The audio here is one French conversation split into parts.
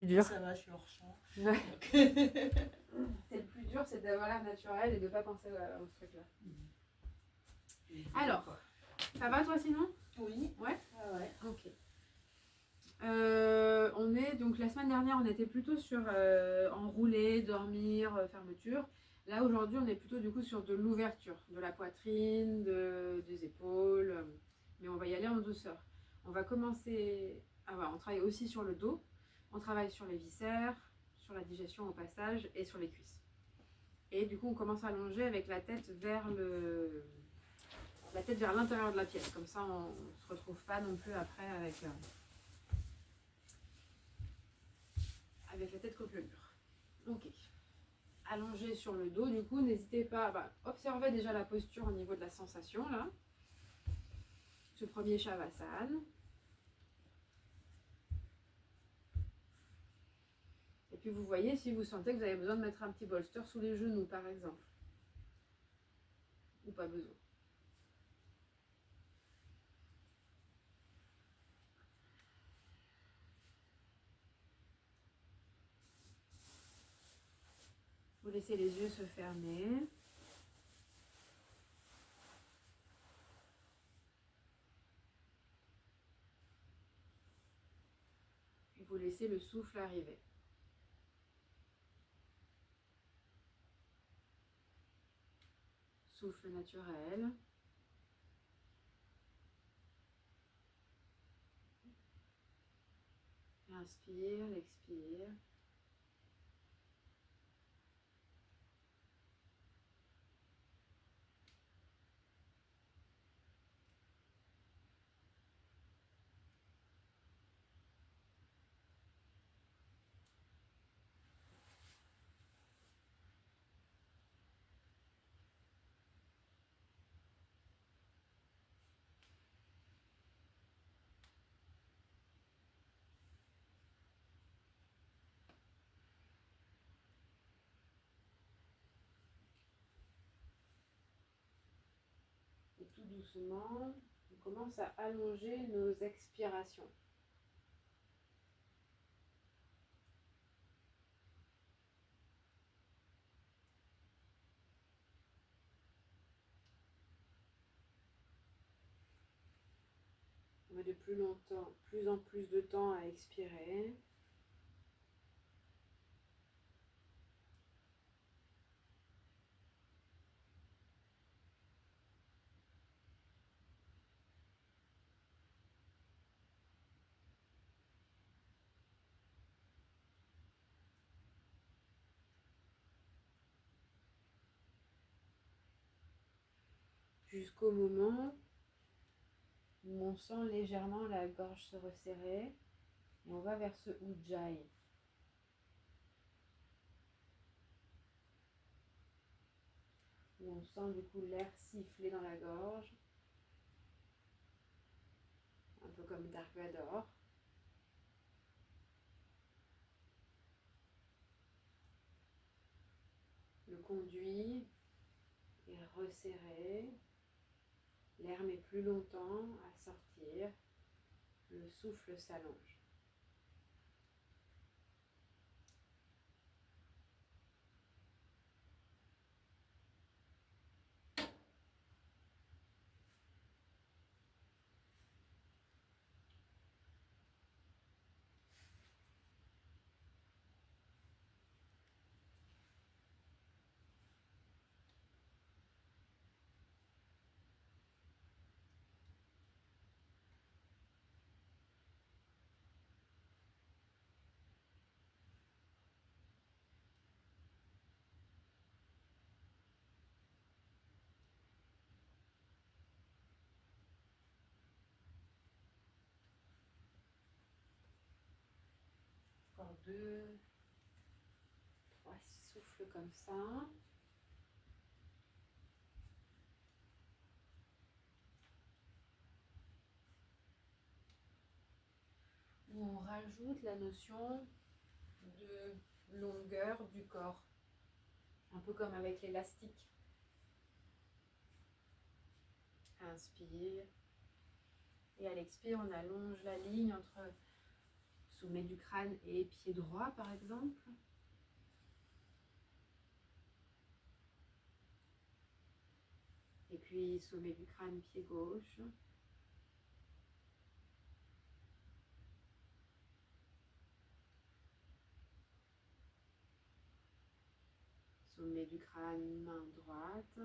Dur. Ça va, je suis hors champ. Ouais. Donc... C'est le plus dur, c'est d'avoir l'air naturel et de ne pas penser à ce truc-là. Alors, ça va toi sinon? Oui. Ouais. Ah ouais. Ok. On est donc la semaine dernière, on était plutôt sur enrouler, dormir, fermeture. Là aujourd'hui, on est plutôt du coup sur de l'ouverture, de la poitrine, des épaules. Mais on va y aller en douceur. On va commencer. Ah ouais, on travaille aussi sur le dos. On travaille sur les viscères, sur la digestion au passage et sur les cuisses. Et du coup, on commence à allonger avec la tête vers l'intérieur de la pièce. Comme ça, on ne se retrouve pas non plus après avec la tête contre le mur. Ok. Allongé sur le dos, du coup, n'hésitez pas à observer déjà la posture au niveau de la sensation, là. Ce premier Shavasana. Et puis vous voyez si vous sentez que vous avez besoin de mettre un petit bolster sous les genoux, par exemple. Ou pas besoin. Vous laissez les yeux se fermer. Et vous laissez le souffle arriver. Souffle naturel. Inspire, expire. Et tout doucement, on commence à allonger nos expirations. On met de plus en plus de temps à expirer. Jusqu'au moment où on sent légèrement la gorge se resserrer et on va vers ce Ujjayi. Où on sent du coup l'air siffler dans la gorge, un peu comme Dark Vador. Le conduit est resserré, l'air met plus longtemps à sortir, le souffle s'allonge. Encore 2, 3 souffles comme ça. Où on rajoute la notion de longueur du corps, un peu comme avec l'élastique. Inspire et à l'expire, on allonge la ligne entre sommet du crâne et pied droit par exemple. Et puis sommet du crâne, pied gauche. Sommet du crâne, main droite.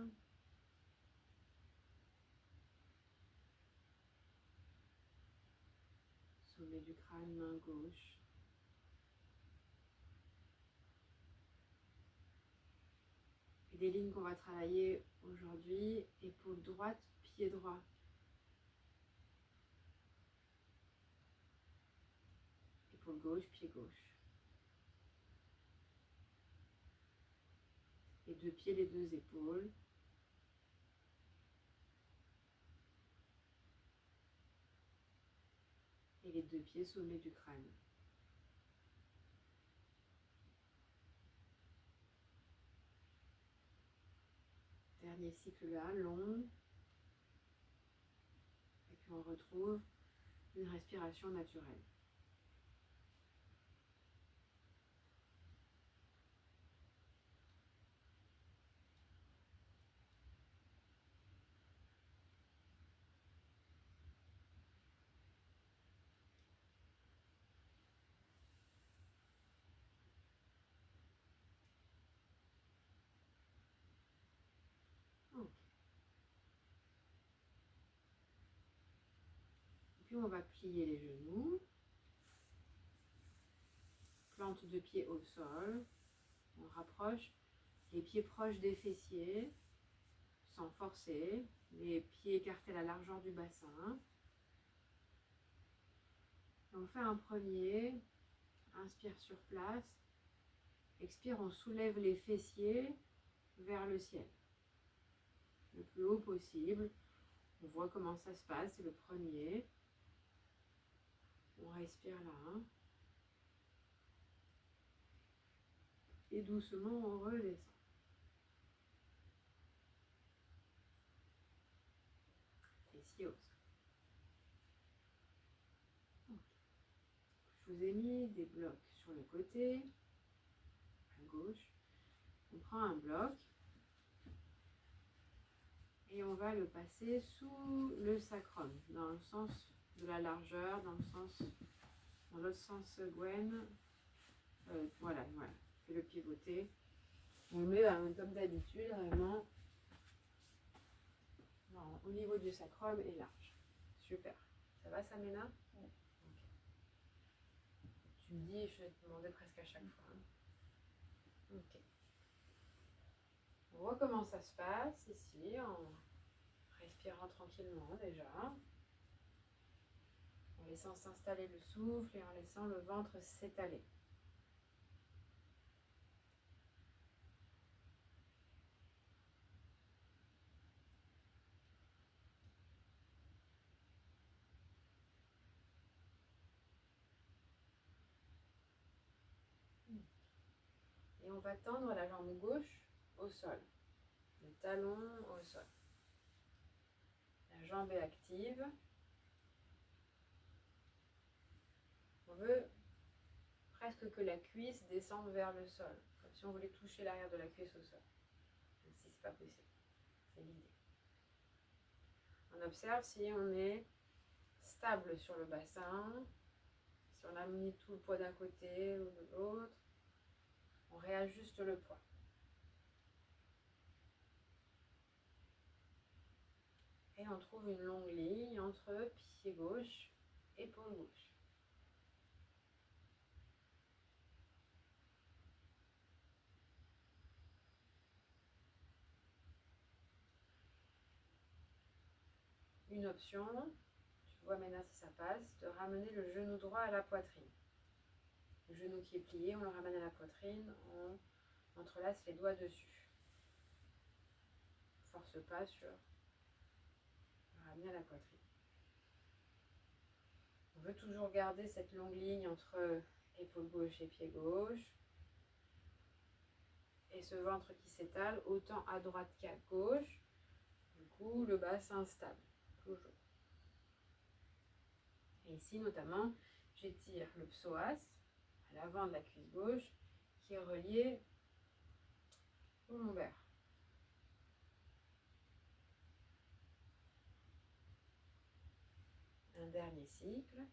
Sommet du crâne, main gauche. Et les lignes qu'on va travailler aujourd'hui, épaule droite, pied droit. Épaule gauche, pied gauche. Les deux pieds, les deux épaules. Et les deux pieds sommet du crâne. Dernier cycle là, long. Et puis on retrouve une respiration naturelle. Ok. Et puis on va plier les genoux. Plante de pied au sol. On rapproche les pieds proches des fessiers, sans forcer. Les pieds écartés à la largeur du bassin. Et on fait un premier. Inspire sur place. Expire, on soulève les fessiers vers le ciel. Le plus haut possible. On voit comment ça se passe, c'est le premier. On respire là. Et doucement, on redescend. Fessiers au sol. Okay. Je vous ai mis des blocs sur le côté, à gauche. On prend un bloc et on va le passer sous le sacrum, dans le sens de la largeur, dans l'autre sens, Gwen. Voilà, fait le pivoter. On le met comme d'habitude, vraiment au niveau du sacrum et large. Super. Ça va, Samena? Oui. Okay. Tu me dis, je vais te demander presque à chaque fois. Ok. On voit comment ça se passe ici, en respirant tranquillement déjà. En laissant s'installer le souffle et en laissant le ventre s'étaler. Et on va tendre la jambe gauche au sol, le talon au sol. La jambe est active. On veut presque que la cuisse descende vers le sol, comme si on voulait toucher l'arrière de la cuisse au sol, même si ce n'est pas possible. C'est l'idée. On observe si on est stable sur le bassin, si on a mis tout le poids d'un côté ou de l'autre. On réajuste le poids. Et on trouve une longue ligne entre pied gauche et épaule gauche. Une option, tu vois maintenant si ça passe, de ramener le genou droit à la poitrine. Le genou qui est plié, on le ramène à la poitrine, on entrelace les doigts dessus. Force pas sur ramener à la poitrine. On veut toujours garder cette longue ligne entre épaule gauche et pied gauche. Et ce ventre qui s'étale autant à droite qu'à gauche. Du coup, le bassin stable, toujours. Et ici, notamment, j'étire le psoas à l'avant de la cuisse gauche qui est relié au lombaire. Un dernier cycle.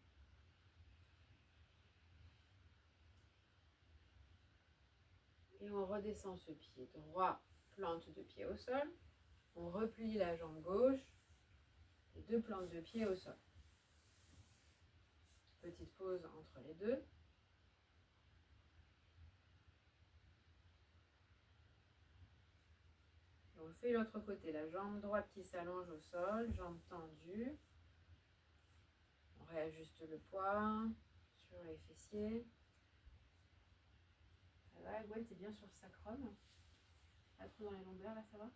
Et on redescend ce pied droit, plante de pied au sol. On replie la jambe gauche et 2 plantes de pied au sol. Petite pause entre les deux. Et on fait l'autre côté, la jambe droite qui s'allonge au sol, jambe tendue. On réajuste le poids sur les fessiers. Ça va, Gwen, t'es bien sur le sacrum? Pas trop dans les lombaires, là, ça va?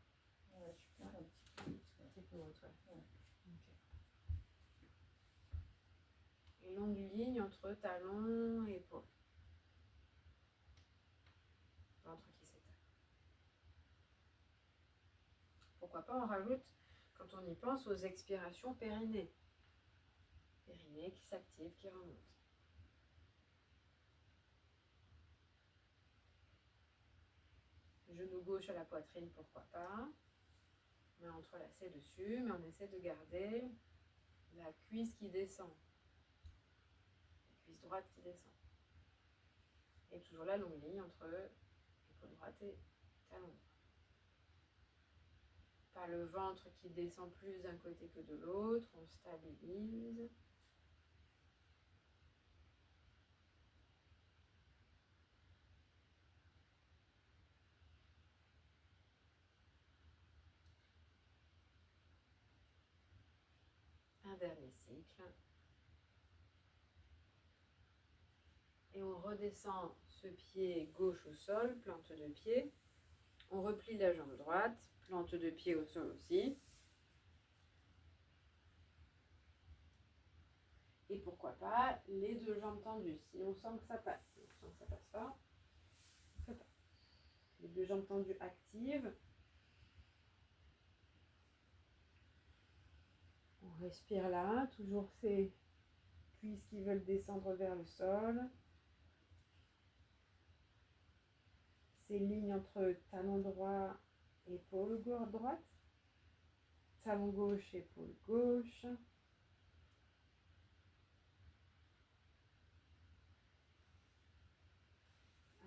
Ouais, je perds un petit peu. Un petit peu haute, ouais. Ouais. Okay. Et longue ligne entre talon et épaule. Ventre qui s'étale. Pourquoi pas on rajoute, quand on y pense, aux expirations périnée. Périnée qui s'active, qui remonte. Genou gauche à la poitrine, pourquoi pas. Main entrelacée dessus, mais on essaie de garder la cuisse qui descend. La cuisse droite qui descend. Et toujours la longue ligne entre épaule droite et talon droit. Pas le ventre qui descend plus d'un côté que de l'autre, on stabilise. Un dernier cycle. Et on redescend ce pied gauche au sol, plante de pied. On replie la jambe droite, plante de pied au sol aussi. Et pourquoi pas les 2 jambes tendues. Si on sent que ça passe, si on sent que ça passe pas, on ne fait pas. Les 2 jambes tendues actives. On respire là, toujours ces cuisses qui veulent descendre vers le sol. Ces lignes entre talon droit, épaule droite. Talon gauche, épaule gauche.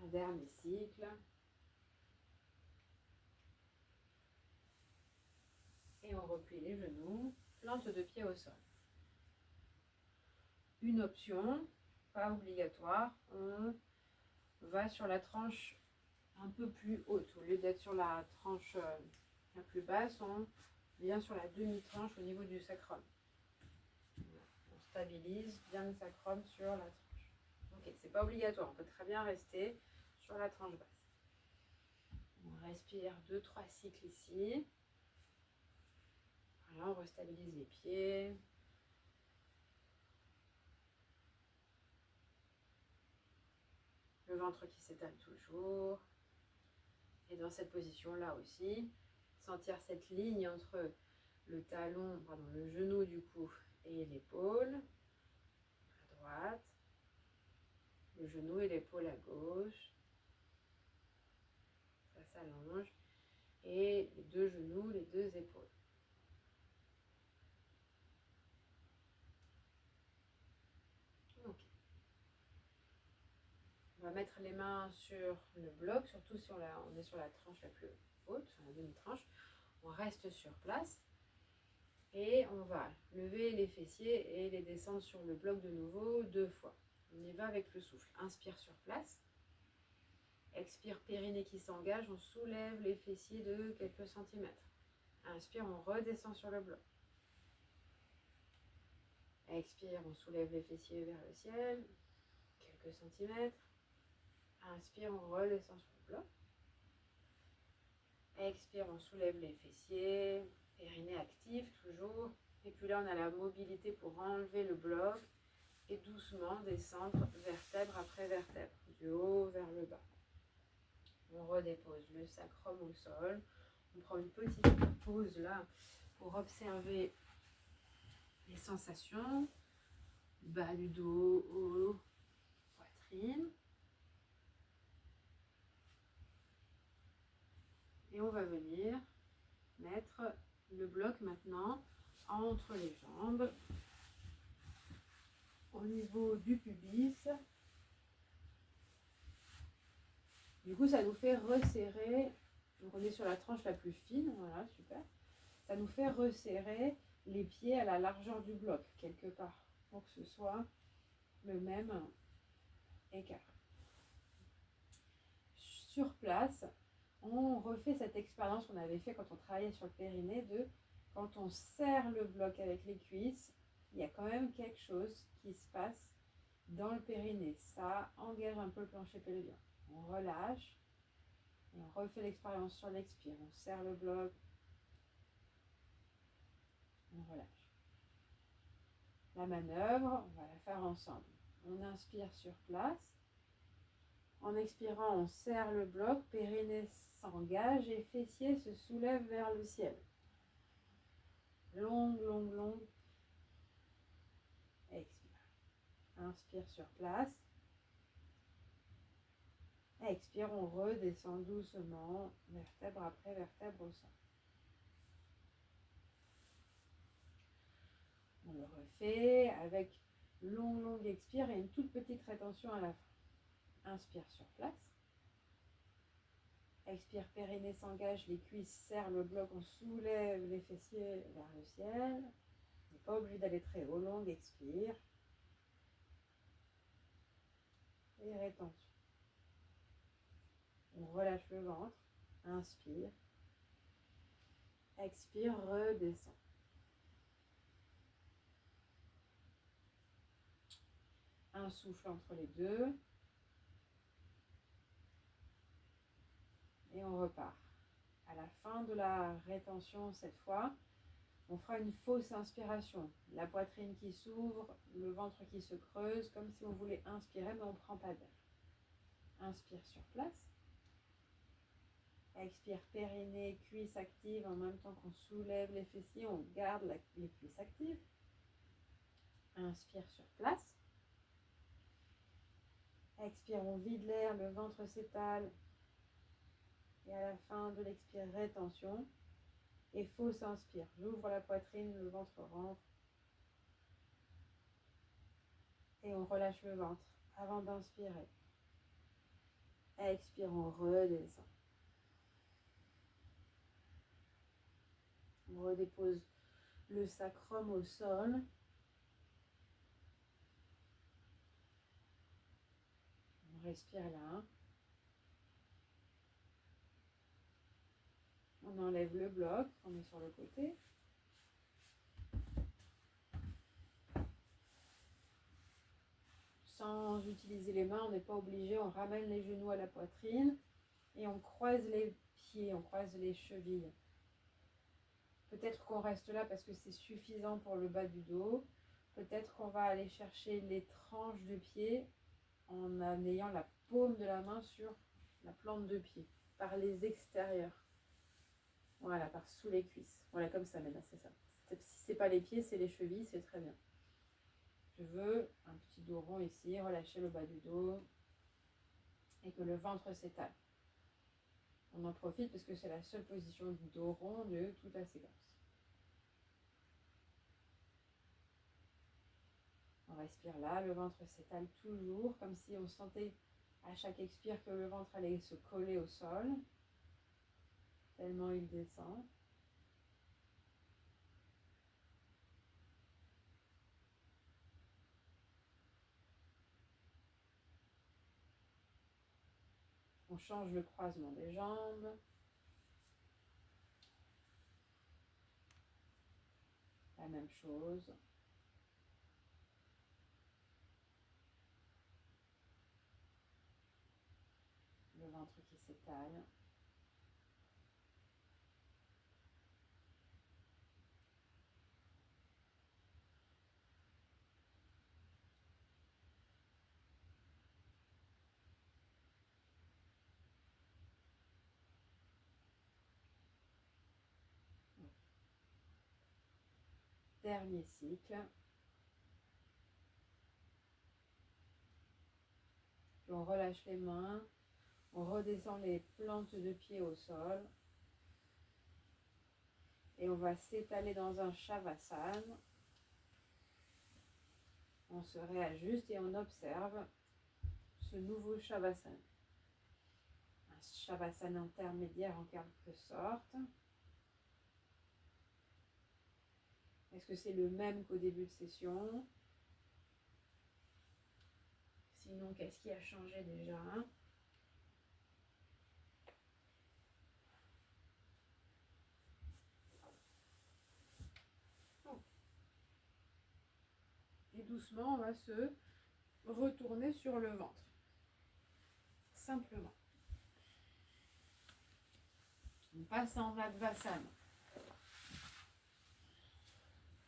Un dernier cycle. Et on replie les genoux, plante de pied au sol. Une option, pas obligatoire, on va sur la tranche un peu plus haute. Au lieu d'être sur la tranche la plus basse, on vient sur la demi-tranche au niveau du sacrum. On stabilise bien le sacrum sur la tranche. Ok, c'est pas obligatoire, on peut très bien rester sur la tranche basse. On respire 2-3 cycles ici. Voilà, on restabilise les pieds. Le ventre qui s'étale toujours. Et dans cette position-là aussi, sentir cette ligne entre le talon, pardon, le genou du coup et l'épaule à droite, le genou et l'épaule à gauche. Ça s'allonge. Et les 2 genoux, les 2 épaules. Ok. On va mettre les mains sur le bloc, surtout si on est sur la tranche la plus haute, sur la demi-tranche. On reste sur place et on va lever les fessiers et les descendre sur le bloc de nouveau 2 fois. On y va avec le souffle. Inspire sur place. Expire, périnée qui s'engage. On soulève les fessiers de quelques centimètres. Inspire, on redescend sur le bloc. Expire, on soulève les fessiers vers le ciel. Quelques centimètres. Inspire, on redescend sur le bloc. Expire, on soulève les fessiers. Périnée active toujours. Et puis là, on a la mobilité pour enlever le bloc et doucement descendre vertèbre après vertèbre, du haut vers le bas. On redépose le sacrum au sol. On prend une petite pause là pour observer les sensations bas du dos au poitrine. Et on va venir mettre le bloc maintenant entre les jambes, au niveau du pubis. Du coup, ça nous fait resserrer. Donc, on est sur la tranche la plus fine. Voilà, super. Ça nous fait resserrer les pieds à la largeur du bloc, quelque part, pour que ce soit le même écart. Sur place, on refait cette expérience qu'on avait fait quand on travaillait sur le périnée de quand on serre le bloc avec les cuisses, il y a quand même quelque chose qui se passe dans le périnée. Ça engage un peu le plancher pelvien. On relâche et on refait l'expérience sur l'expire. On serre le bloc, on relâche. La manœuvre, on va la faire ensemble. On inspire sur place. En expirant, on serre le bloc, périnée s'engage et fessier se soulève vers le ciel. Longue, longue, longue. Expire. Inspire sur place. Expire, on redescend doucement, vertèbre après vertèbre au sol. On le refait avec longue, longue expire et une toute petite rétention à la fin. Inspire sur place. Expire, périnée s'engage, les cuisses serrent le bloc, on soulève les fessiers vers le ciel. On n'est pas obligé d'aller très haut, longue expire. Et rétention. On relâche le ventre. Inspire. Expire, redescend. Un souffle entre les deux. Et on repart. À la fin de la rétention, cette fois, on fera une fausse inspiration. La poitrine qui s'ouvre, le ventre qui se creuse, comme si on voulait inspirer, mais on ne prend pas d'air. Inspire sur place. Expire, périnée, cuisse active, en même temps qu'on soulève les fessiers, on garde les cuisses actives. Inspire sur place. Expire, on vide l'air, le ventre s'étale. Et à la fin de l'expire, rétention. Et fausse inspire. J'ouvre la poitrine, le ventre rentre. Et on relâche le ventre avant d'inspirer. Expire, on redescend. On redépose le sacrum au sol. On respire là. On enlève le bloc, on est sur le côté. Sans utiliser les mains, on n'est pas obligé, on ramène les genoux à la poitrine et on croise les pieds, on croise les chevilles. Peut-être qu'on reste là parce que c'est suffisant pour le bas du dos. Peut-être qu'on va aller chercher les tranches de pied en ayant la paume de la main sur la plante de pied, par les extérieurs. Voilà, par sous les cuisses. Voilà, comme ça, maintenant, c'est ça. Si c'est pas les pieds, c'est les chevilles, c'est très bien. Je veux un petit dos rond ici, relâcher le bas du dos et que le ventre s'étale. On en profite parce que c'est la seule position du dos rond de toute la séquence. On respire là, le ventre s'étale toujours, comme si on sentait à chaque expire que le ventre allait se coller au sol, tellement il descend. On change le croisement des jambes. La même chose. Le ventre qui s'étale. Dernier cycle. Puis on relâche les mains, on redescend les plantes de pied au sol. Et on va s'étaler dans un Shavasana. On se réajuste et on observe ce nouveau Shavasana. Un Shavasana intermédiaire en quelque sorte. Est-ce que c'est le même qu'au début de session? Sinon, qu'est-ce qui a changé déjà? Et doucement, on va se retourner sur le ventre. Simplement. On passe en Advasana.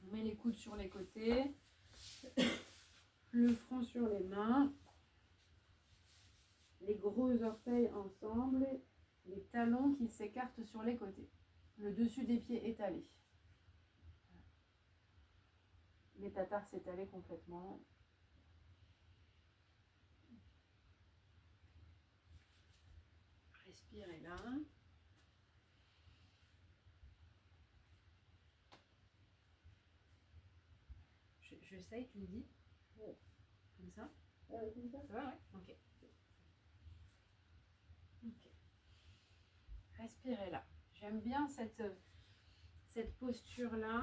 On met les coudes sur les côtés, le front sur les mains, les gros orteils ensemble, les talons qui s'écartent sur les côtés, le dessus des pieds étalé. Métatarse étalé complètement. Respirez là. J'essaye, tu me dis? Ouais. Comme ça? Comme ça? Ça va, ouais? Ok. Ok. Respirez là. J'aime bien cette posture-là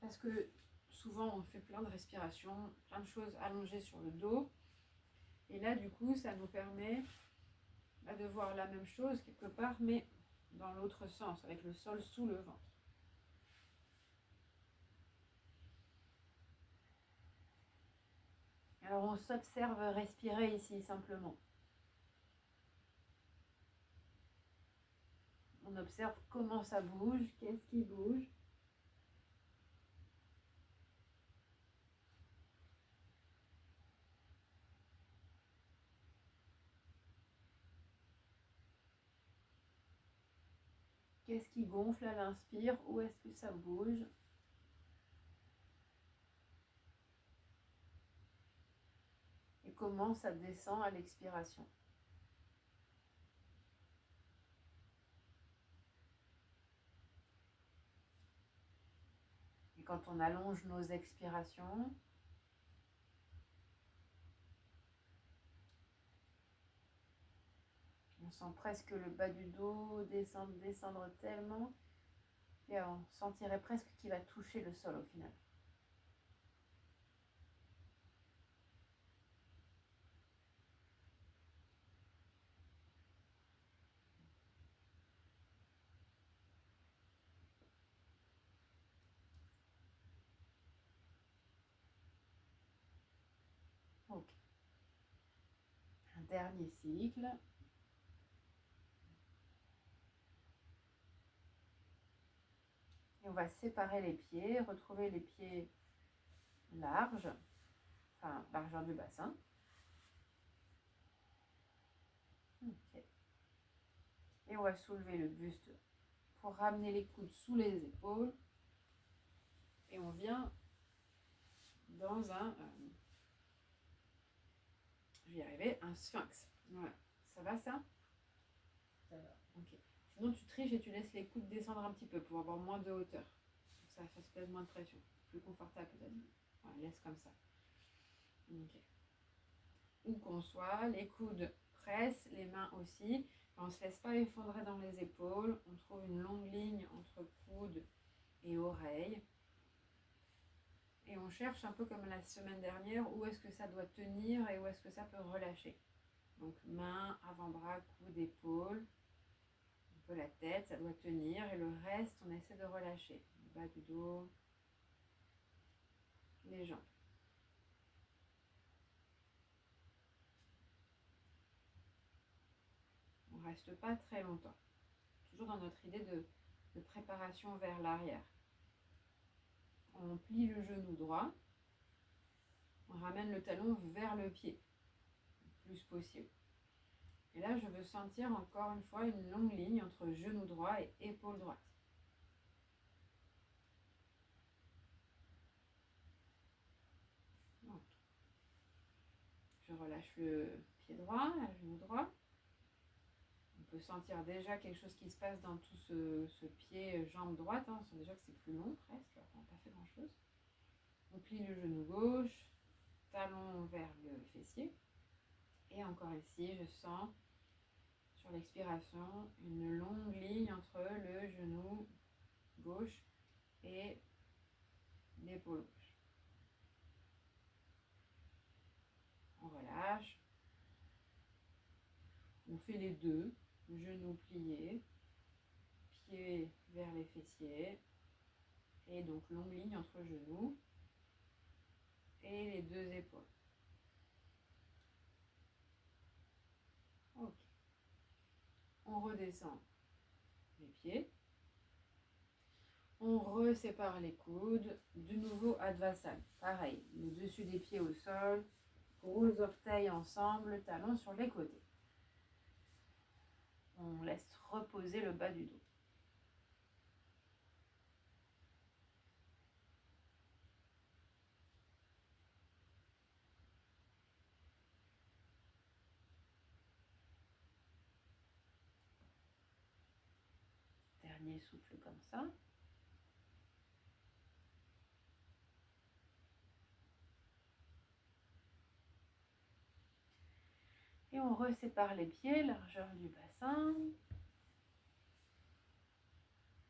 parce que souvent on fait plein de respirations, plein de choses allongées sur le dos. Et là, du coup, ça nous permet de voir la même chose quelque part, mais dans l'autre sens, avec le sol sous le ventre. Alors, on s'observe respirer ici, simplement. On observe comment ça bouge, qu'est-ce qui bouge. Qu'est-ce qui gonfle à l'inspire? Où est-ce que ça bouge? Et comment ça descend à l'expiration? Et quand on allonge nos expirations, on sent presque le bas du dos descendre tellement, et on sentirait presque qu'il va toucher le sol au final. Ok. Un dernier cycle. Et on va séparer les pieds, retrouver les pieds larges, enfin largeur du bassin. Okay. Et on va soulever le buste pour ramener les coudes sous les épaules. Et on vient dans je vais y arriver, un sphinx. Voilà. Ça va ça? Ça va. Ok. Sinon tu triches et tu laisses les coudes descendre un petit peu pour avoir moins de hauteur. Pour que ça fasse peut-être moins de pression. Plus confortable peut-être. Voilà, laisse comme ça. Ok. Où qu'on soit, les coudes pressent, les mains aussi. On ne se laisse pas effondrer dans les épaules. On trouve une longue ligne entre coudes et oreilles. Et on cherche un peu comme la semaine dernière, où est-ce que ça doit tenir et où est-ce que ça peut relâcher. Donc mains, avant-bras, coudes, épaules, un peu la tête, ça doit tenir. Et le reste, on essaie de relâcher. Le bas du dos, les jambes. On ne reste pas très longtemps. Toujours dans notre idée de préparation vers l'arrière. On plie le genou droit. On ramène le talon vers le pied, le plus possible. Et là, je veux sentir encore une fois une longue ligne entre genou droit et épaule droite. Je Je relâche le pied droit, le genou droit. On peut sentir déjà quelque chose qui se passe dans tout ce pied, jambe droite. On sent déjà que c'est plus long presque, alors qu'on n'a pas fait grand chose. On plie le genou gauche, talon vers le fessier. Et encore ici, je sens sur l'expiration une longue ligne entre le genou gauche et l'épaule gauche. On relâche. On fait les deux, genoux pliés, pieds vers les fessiers. Et donc longue ligne entre genoux et les deux épaules. Ok. On redescend les pieds. On resépare les coudes. De nouveau Advasana. Pareil, le dessus des pieds au sol. Gros orteils ensemble, talons sur les côtés. On laisse reposer le bas du dos. Dernier souffle comme ça. Et on resépare les pieds, largeur du bassin.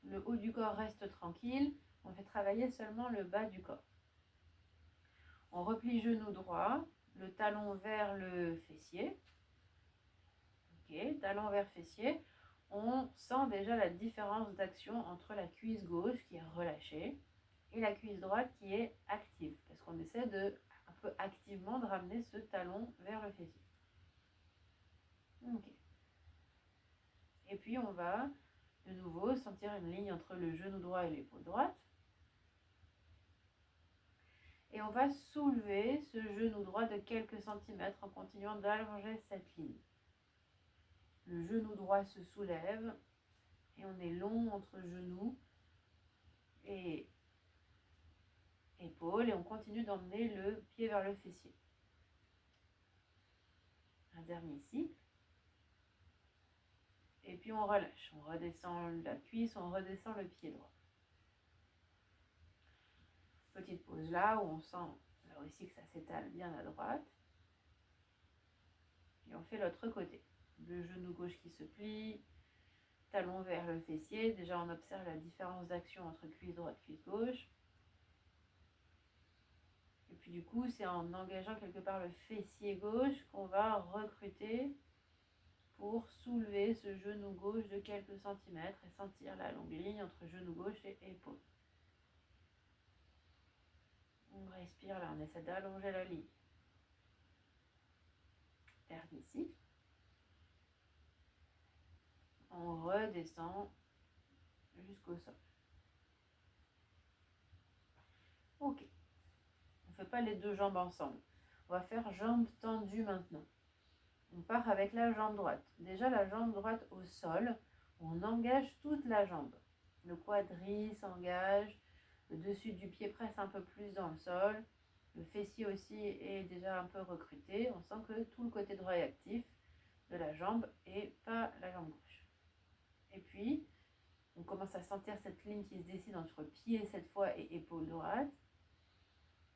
Le haut du corps reste tranquille. On fait travailler seulement le bas du corps. On replie genou droit, le talon vers le fessier. Ok, talon vers fessier. On sent déjà la différence d'action entre la cuisse gauche qui est relâchée et la cuisse droite qui est active. Parce qu'on essaie de un peu activement de ramener ce talon vers le fessier. Ok. Et puis on va de nouveau sentir une ligne entre le genou droit et l'épaule droite. Et on va soulever ce genou droit de quelques centimètres en continuant d'allonger cette ligne. Le genou droit se soulève et on est long entre genoux et épaules et on continue d'emmener le pied vers le fessier. Un dernier cycle. Et puis on relâche, on redescend la cuisse, on redescend le pied droit. Petite pause là où on sent là aussi que ça s'étale bien à droite. Et on fait l'autre côté. Le genou gauche qui se plie, talon vers le fessier. Déjà on observe la différence d'action entre cuisse droite et cuisse gauche. Et puis du coup c'est en engageant quelque part le fessier gauche qu'on va recruter pour soulever ce genou gauche de quelques centimètres et sentir la longue ligne entre genou gauche et épaule. On respire là, on essaie d'allonger la ligne. Dernier cycle. On redescend jusqu'au sol. Ok. On ne fait pas les deux jambes ensemble. On va faire jambes tendues maintenant. On part avec la jambe droite. Déjà la jambe droite au sol, on engage toute la jambe. Le quadri s'engage, le dessus du pied presse un peu plus dans le sol. Le fessier aussi est déjà un peu recruté. On sent que tout le côté droit est actif de la jambe et pas la jambe gauche. Et puis, on commence à sentir cette ligne qui se dessine entre pied cette fois et épaule droite.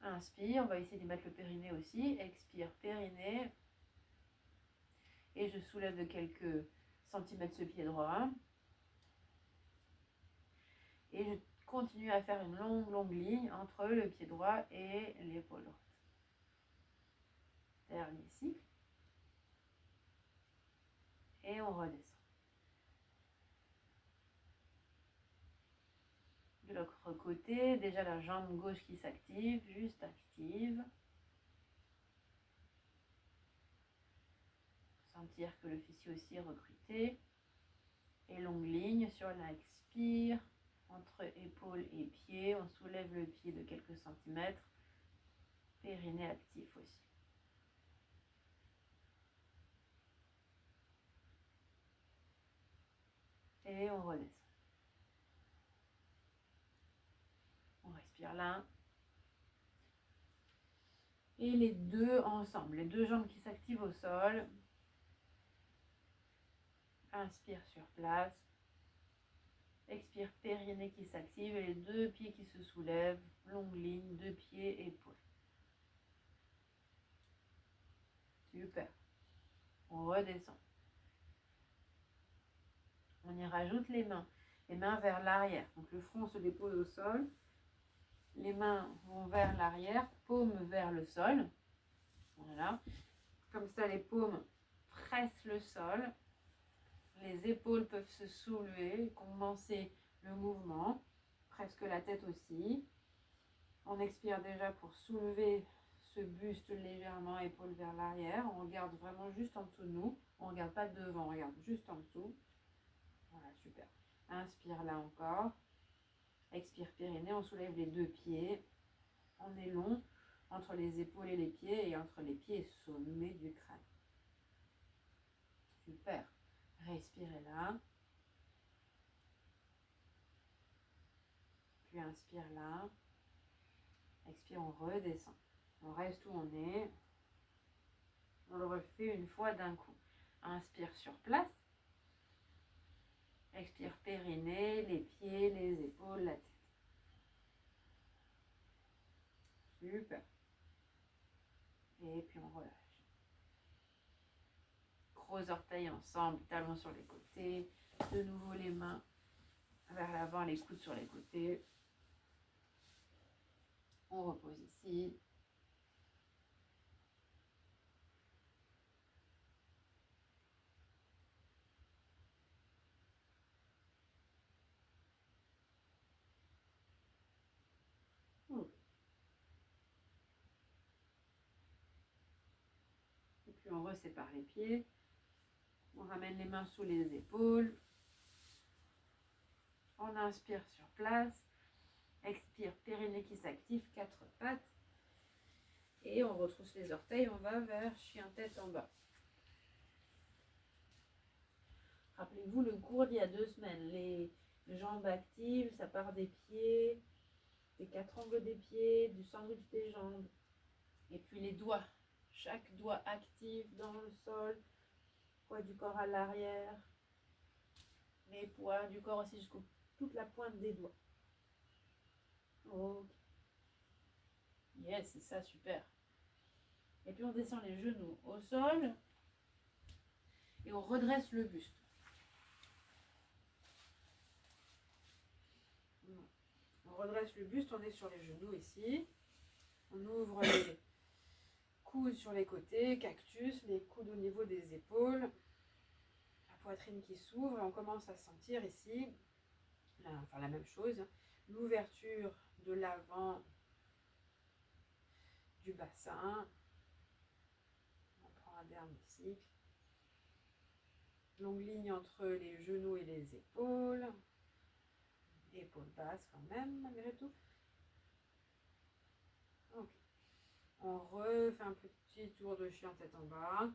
Inspire, on va essayer d'y mettre le périnée aussi. Expire, périnée. Et je soulève de quelques centimètres ce pied droit. Et je continue à faire une longue ligne entre le pied droit et l'épaule droite. Dernier cycle. Et on redescend. De l'autre côté, déjà la jambe gauche qui s'active, juste active. Sentir que le fessier aussi est recruté. Et longue ligne sur l'expire, entre épaule et pied. On soulève le pied de quelques centimètres. Périnée actif aussi. Et on redescend. On respire là. Et les deux ensemble, les deux jambes qui s'activent au sol. Inspire sur place. Expire, périnée qui s'active et les deux pieds qui se soulèvent. Longue ligne, deux pieds, épaules. Super. On redescend. On y rajoute les mains. Les mains vers l'arrière. Donc le front se dépose au sol. Les mains vont vers l'arrière, paumes vers le sol. Voilà. Comme ça, les paumes pressent le sol. Les épaules peuvent se soulever, commencer le mouvement. Presque la tête aussi. On expire déjà pour soulever ce buste légèrement, épaules vers l'arrière. On regarde vraiment juste en dessous de nous. On ne regarde pas devant, on regarde juste en dessous. Voilà, super. Inspire là encore. Expire périnée, on soulève les deux pieds. On est long entre les épaules et les pieds et entre les pieds et sommet du crâne. Super. Respirez là. Puis inspire là. Expire, on redescend. On reste où on est. On le refait une fois d'un coup. Inspire sur place. Expire périnée, les pieds, les épaules, la tête. Super. Et puis on relâche. Gros orteils ensemble, talons sur les côtés. De nouveau les mains vers l'avant, les coudes sur les côtés. On repose ici. Okay. Et puis on resépare les pieds. On ramène les mains sous les épaules. On inspire sur place. Expire, périnée qui s'active, quatre pattes. Et on retrousse les orteils, on va vers chien tête en bas. Rappelez-vous le cours d'il y a 2 semaines. Les jambes actives, ça part des pieds, des 4 angles des pieds, du sandwich des jambes. Et puis les doigts. Chaque doigt actif dans le sol. Poids du corps à l'arrière. Les poids du corps aussi jusqu'au toute la pointe des doigts. Ok. Yes, c'est ça, super. Et puis on descend les genoux au sol. Et on redresse le buste. On redresse le buste, on est sur les genoux ici. On ouvre les coudes sur les côtés, cactus, les coudes au niveau des épaules. La poitrine qui s'ouvre. On commence à sentir ici, enfin la même chose, l'ouverture de l'avant du bassin. On prend un dernier cycle. Longue ligne entre les genoux et les épaules. Épaules basses quand même, malgré tout. Ok. On refait un petit tour de chien tête en bas.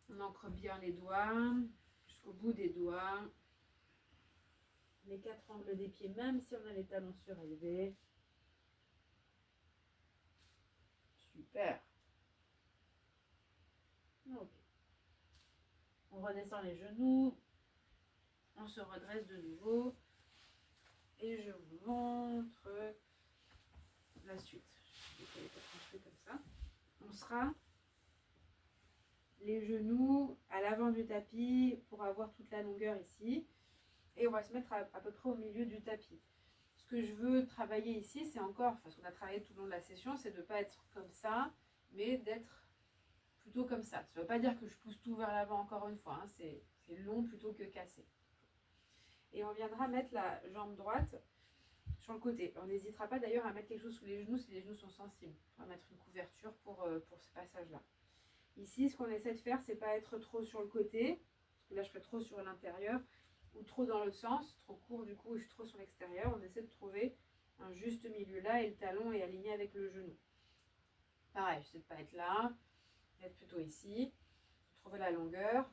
On ancre bien les doigts jusqu'au bout des doigts. Les 4 angles des pieds, même si on a les talons surélevés. Super. Ok. On redescend les genoux. On se redresse de nouveau. Et je vous montre la suite. Je vais faire comme ça. On sera les genoux à l'avant du tapis pour avoir toute la longueur ici. Et on va se mettre à peu près au milieu du tapis. Ce que je veux travailler ici, c'est encore, enfin ce qu'on a travaillé tout le long de la session, c'est de ne pas être comme ça, mais d'être plutôt comme ça. Ça ne veut pas dire que je pousse tout vers l'avant encore une fois, hein. C'est long plutôt que cassé. Et on viendra mettre la jambe droite sur le côté. On n'hésitera pas d'ailleurs à mettre quelque chose sous les genoux si les genoux sont sensibles. On va mettre une couverture pour ce passage-là. Ici, ce qu'on essaie de faire, c'est pas être trop sur le côté, parce que là je serais trop sur l'intérieur, ou trop dans le sens, trop court du coup, et je suis trop sur l'extérieur. On essaie de trouver un juste milieu là et le talon est aligné avec le genou. Pareil, je sais de pas être là, d'être plutôt ici, trouver la longueur,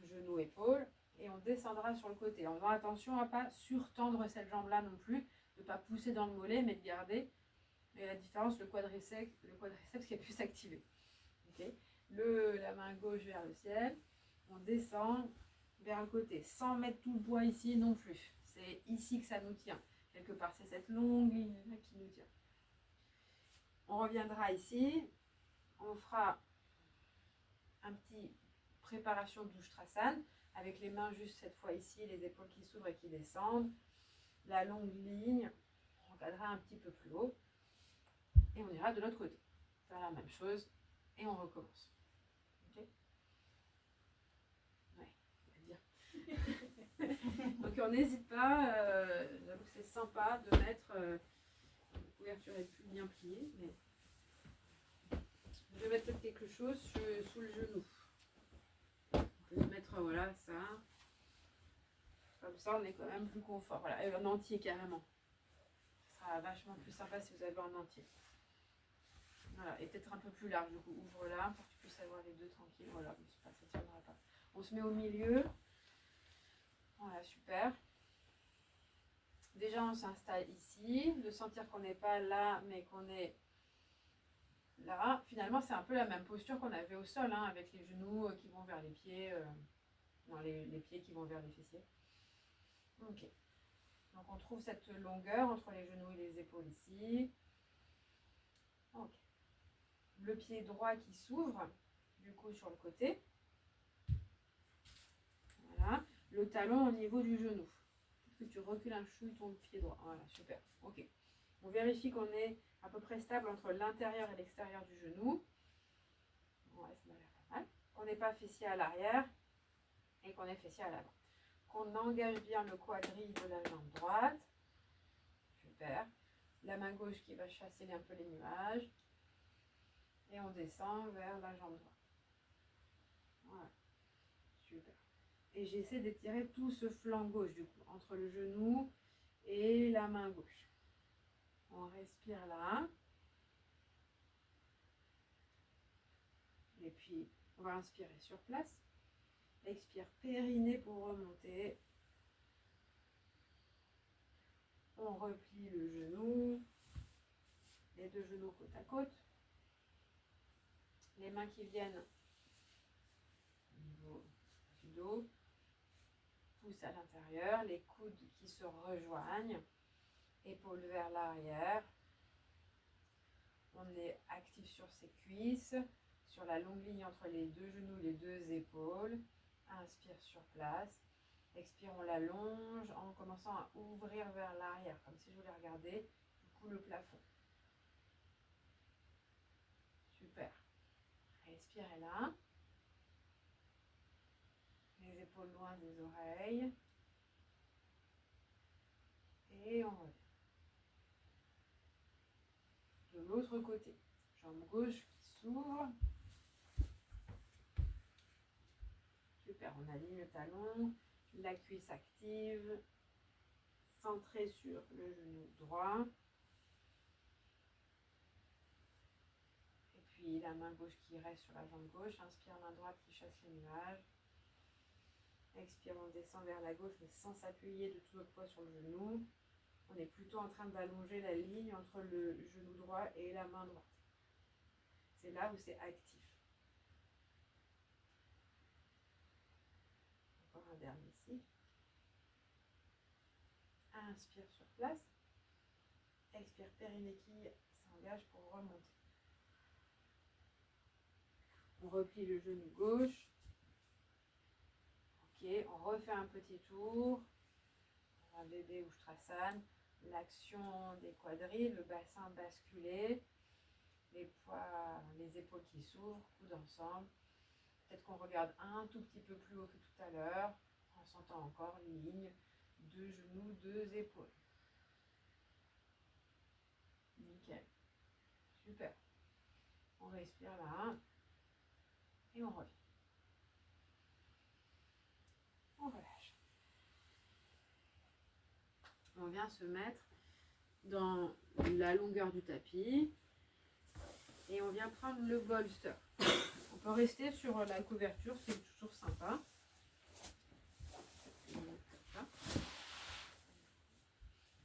genou, épaule, et on descendra sur le côté. En faisant attention à ne pas surtendre cette jambe là non plus, de ne pas pousser dans le mollet, mais de garder Et la différence, le quadriceps qui est plus activé. Okay. La main gauche vers le ciel, on descend vers le côté, sans mettre tout le poids ici non plus. C'est ici que ça nous tient. Quelque part, c'est cette longue ligne-là qui nous tient. On reviendra ici, on fera un petit préparation d'Ustrasana avec les mains juste cette fois ici, les épaules qui s'ouvrent et qui descendent. La longue ligne, on regardera un petit peu plus haut et on ira de l'autre côté. Faire la même chose et on recommence. Ok? Ouais, on va dire. Donc on n'hésite pas, j'avoue que c'est sympa de mettre la couverture est plus bien pliée, mais je vais mettre peut-être quelque chose sous le genou. On peut se mettre voilà ça. Comme ça on est quand même plus confort. Voilà, et en entier carrément. Ce sera vachement plus sympa si vous avez en entier. Voilà, et peut-être un peu plus large, du coup, ouvre là pour que tu puisses avoir les deux tranquilles. Voilà, mais c'est pas, ça ne tiendra pas. On se met au milieu. Voilà, super. Déjà, on s'installe ici, de sentir qu'on n'est pas là, mais qu'on est là. Finalement, c'est un peu la même posture qu'on avait au sol, hein, avec les genoux qui vont vers les pieds. Non, les pieds qui vont vers les fessiers. Ok. Donc, on trouve cette longueur entre les genoux et les épaules ici. Ok. Le pied droit qui s'ouvre, du coup, sur le côté. Voilà. Le talon au niveau du genou. Que tu recules un chouille ton pied droit. Voilà, super. Ok. On vérifie qu'on est à peu près stable entre l'intérieur et l'extérieur du genou. Ouais, ça m'a l'air pas mal. Qu'on n'est pas fessier à l'arrière et qu'on est fessier à l'avant. Qu'on engage bien le quadrille de la jambe droite. Super. La main gauche qui va chasser un peu les nuages. Et on descend vers la jambe droite. Voilà. Super. Et j'essaie d'étirer tout ce flanc gauche du coup, entre le genou et la main gauche. On respire là. Et puis, on va inspirer sur place. Expire périnée pour remonter. On replie le genou. Les deux genoux côte à côte. Les mains qui viennent au niveau du dos. Pouce à l'intérieur. Les coudes qui se rejoignent. Épaules vers l'arrière. On est actif sur ses cuisses, sur la longue ligne entre les deux genoux, les deux épaules. Inspire sur place. Expire, on l'allonge en commençant à ouvrir vers l'arrière, comme si je voulais regarder du coup le plafond. Super. Respirez là. Les épaules loin des oreilles. Et on revient. De l'autre côté. Jambe gauche qui s'ouvre. Super, on aligne le talon. La cuisse active. Centré sur le genou droit. Et puis la main gauche qui reste sur la jambe gauche. Inspire, main droite qui chasse les nuages. Expire, on descend vers la gauche, mais sans s'appuyer de tout notre poids sur le genou. On est plutôt en train d'allonger la ligne entre le genou droit et la main droite. C'est là où c'est actif. Encore un dernier ici. Inspire sur place. Expire, périnée qui s'engage pour remonter. On replie le genou gauche. Ok, on refait un petit tour. Un bébé Ustrasana. L'action des quadrilles, le bassin basculé. Les poids, les épaules qui s'ouvrent, coudes ensemble. Peut-être qu'on regarde un tout petit peu plus haut que tout à l'heure, en sentant encore ligne, deux genoux, deux épaules. Nickel. Super. On respire là. Et on revient. On relâche. On vient se mettre dans la longueur du tapis. Et on vient prendre le bolster. On peut rester sur la couverture, c'est toujours sympa.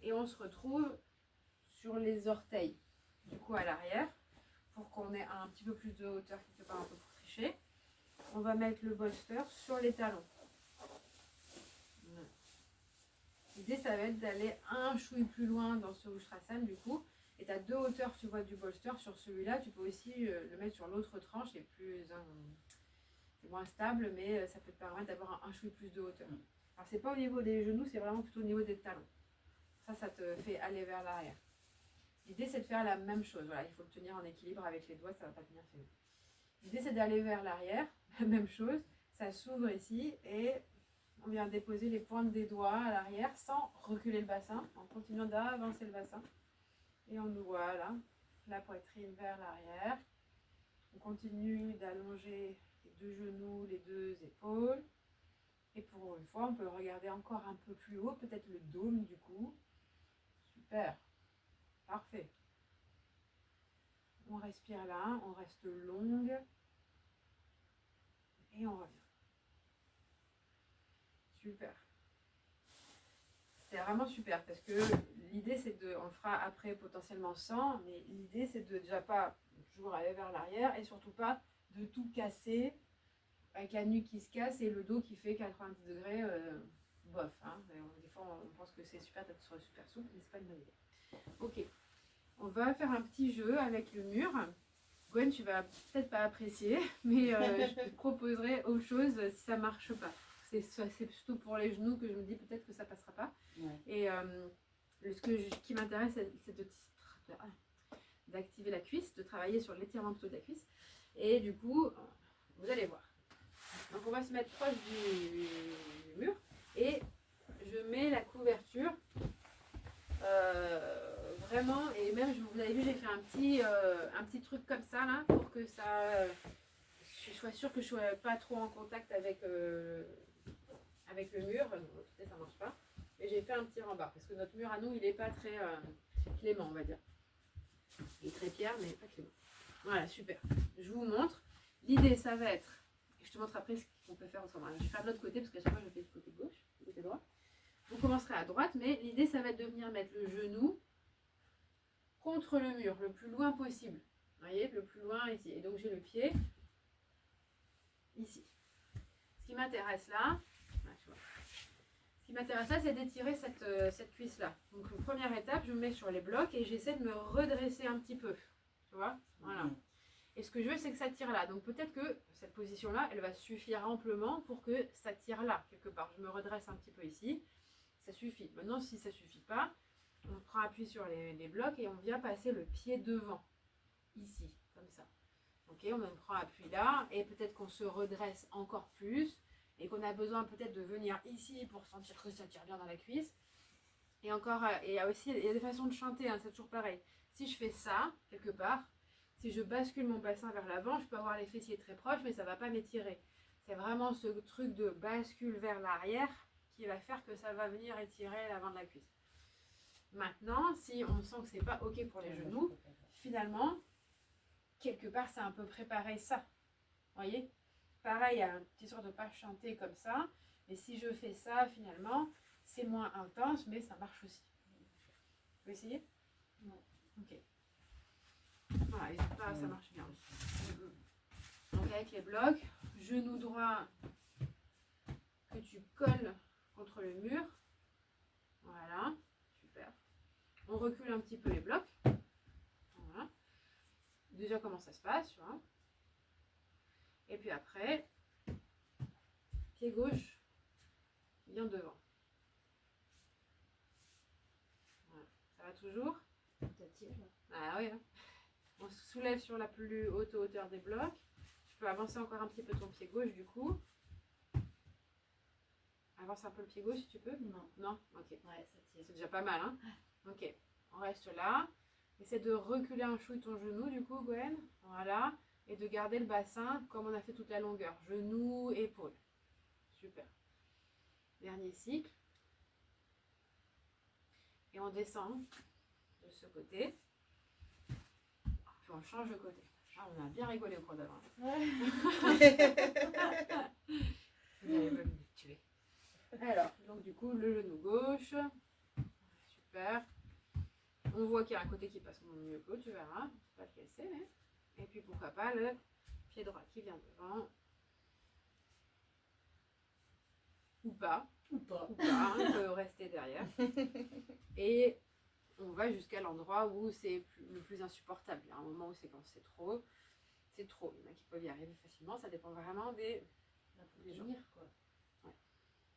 Et on se retrouve sur les orteils du coup à l'arrière pour qu'on ait un petit peu plus de hauteur quelque part un peu pour tricher. On va mettre le bolster sur les talons. L'idée, ça va être d'aller un chouï plus loin dans ce Ustrasana du coup. Et tu as deux hauteurs, tu vois, du bolster sur celui-là. Tu peux aussi le mettre sur l'autre tranche, c'est moins stable, mais ça peut te permettre d'avoir un chouï plus de hauteur. Alors, c'est pas au niveau des genoux, c'est vraiment plutôt au niveau des talons. Ça te fait aller vers l'arrière. L'idée, c'est de faire la même chose. Voilà, il faut le tenir en équilibre avec les doigts, ça va pas tenir fermé. L'idée, c'est d'aller vers l'arrière, la même chose. Ça s'ouvre ici et on vient déposer les pointes des doigts à l'arrière sans reculer le bassin, en continuant d'avancer le bassin. Et on nous voit là, la poitrine vers l'arrière. On continue d'allonger les deux genoux, les deux épaules. Et pour une fois, on peut regarder encore un peu plus haut, peut-être le dôme du coup. Super, parfait. On respire là, on reste longue. Et on revient. Super. C'est vraiment super parce que l'idée c'est de, on le fera après potentiellement sans, mais l'idée c'est de déjà pas toujours aller vers l'arrière et surtout pas de tout casser avec la nuque qui se casse et le dos qui fait 90 degrés, bof. Hein. Des fois on pense que c'est super d'être super souple, mais c'est pas une bonne idée. Ok, on va faire un petit jeu avec le mur. Gwen, tu vas peut-être pas apprécier, mais je te proposerai autre chose si ça marche pas. C'est surtout pour les genoux que je me dis peut-être que ça passera pas. Ouais. Et ce qui m'intéresse, c'est d'activer la cuisse, de travailler sur l'étirement plutôt de la cuisse. Et du coup, vous allez voir. Donc on va se mettre proche du mur et je mets la couverture vraiment, et même vous avez vu, j'ai fait un petit truc comme ça là pour que ça, je sois sûre que je sois pas trop en contact avec le mur. Peut-être ça marche pas, et j'ai fait un petit rembarre parce que notre mur à nous il est pas très clément, on va dire. Il est très pierre mais pas clément. Voilà, super. Je vous montre. L'idée ça va être, je te montre après ce qu'on peut faire ensemble. Je vais faire de l'autre côté parce qu'à chaque fois je fais du côté gauche, du côté droit. Vous commencerez à droite, mais l'idée ça va être de venir mettre le genou contre le mur, le plus loin possible. Vous voyez, le plus loin ici. Et donc j'ai le pied ici. Ce qui m'intéresse là, c'est d'étirer cette cuisse-là. Donc première étape, je me mets sur les blocs et j'essaie de me redresser un petit peu. Tu vois, voilà. Et ce que je veux, c'est que ça tire là. Donc peut-être que cette position-là, elle va suffire amplement pour que ça tire là, quelque part. Je me redresse un petit peu ici. Ça suffit. Maintenant, si ça ne suffit pas, on prend appui sur les blocs et on vient passer le pied devant, ici, comme ça. Ok, on prend appui là et peut-être qu'on se redresse encore plus et qu'on a besoin peut-être de venir ici pour sentir que ça tire bien dans la cuisse. Et encore, il y a des façons de chanter, hein, c'est toujours pareil. Si je fais ça, quelque part, si je bascule mon bassin vers l'avant, je peux avoir les fessiers très proches, mais ça ne va pas m'étirer. C'est vraiment ce truc de bascule vers l'arrière qui va faire que ça va venir étirer l'avant de la cuisse. Maintenant, si on sent que c'est pas ok pour les genoux, finalement, quelque part, c'est un peu préparer ça. Vous voyez? Pareil, il y a un petit sort de pas chanter comme ça, mais si je fais ça, finalement, c'est moins intense, mais ça marche aussi. Vous pouvez essayer? Non. Ok. Voilà, n'hésite pas, ça marche bien. Donc avec les blocs, genou droit que tu colles contre le mur. Voilà, super. On recule un petit peu les blocs. Voilà. Déjà comment ça se passe, tu vois. Et puis après, pied gauche vient devant. Voilà. Ça va toujours? Ah oui. Hein. On se soulève sur la plus haute hauteur des blocs. Tu peux avancer encore un petit peu ton pied gauche du coup. Avance un peu le pied gauche si tu peux. Non. Non? Ok. Ouais, ça tire. C'est déjà pas mal, hein? Ok. On reste là. Essaie de reculer un chouille ton genou du coup, Gwen. Voilà. Et de garder le bassin comme on a fait toute la longueur. Genou, épaule. Super. Dernier cycle. Et on descend de ce côté. Puis on change de côté. Ah, on a bien rigolé au cours d'avant. Ouais. Vous allez me tuer. Alors, donc du coup, le genou gauche. Super. On voit qu'il y a un côté qui passe mieux que l'autre, tu verras. Je sais pas lequel c'est, mais... Et puis pourquoi pas le pied droit qui vient devant. Ou pas. Ou pas. Ou pas, hein, il peut rester derrière. Et on va jusqu'à l'endroit où c'est le plus insupportable. Il y a un moment où c'est quand c'est trop. C'est trop. Il y en a qui peuvent y arriver facilement. Ça dépend vraiment des gens. Quoi. Ouais.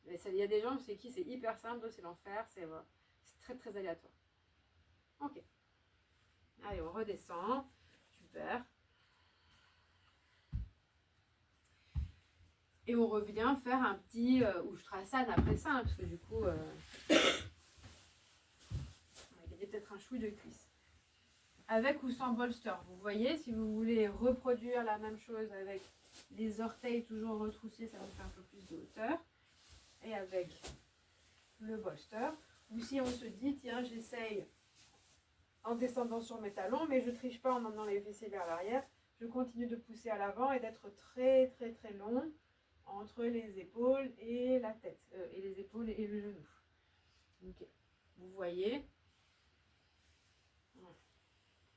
Mais il y a des gens c'est qui c'est hyper simple, d'autres c'est l'enfer. C'est très très aléatoire. Ok. Allez, on redescend. Super. Et on revient faire un petit Ustrasana après ça, hein, parce que du coup, on va gagner peut-être un chouï de cuisse. Avec ou sans bolster, vous voyez, si vous voulez reproduire la même chose avec les orteils toujours retroussés, ça vous fait un peu plus de hauteur. Et avec le bolster, ou si on se dit, tiens, j'essaye en descendant sur mes talons, mais je ne triche pas en emmenant les fessiers vers l'arrière, je continue de pousser à l'avant et d'être très très très long entre les épaules et la tête, et les épaules et le genou. Ok, vous voyez.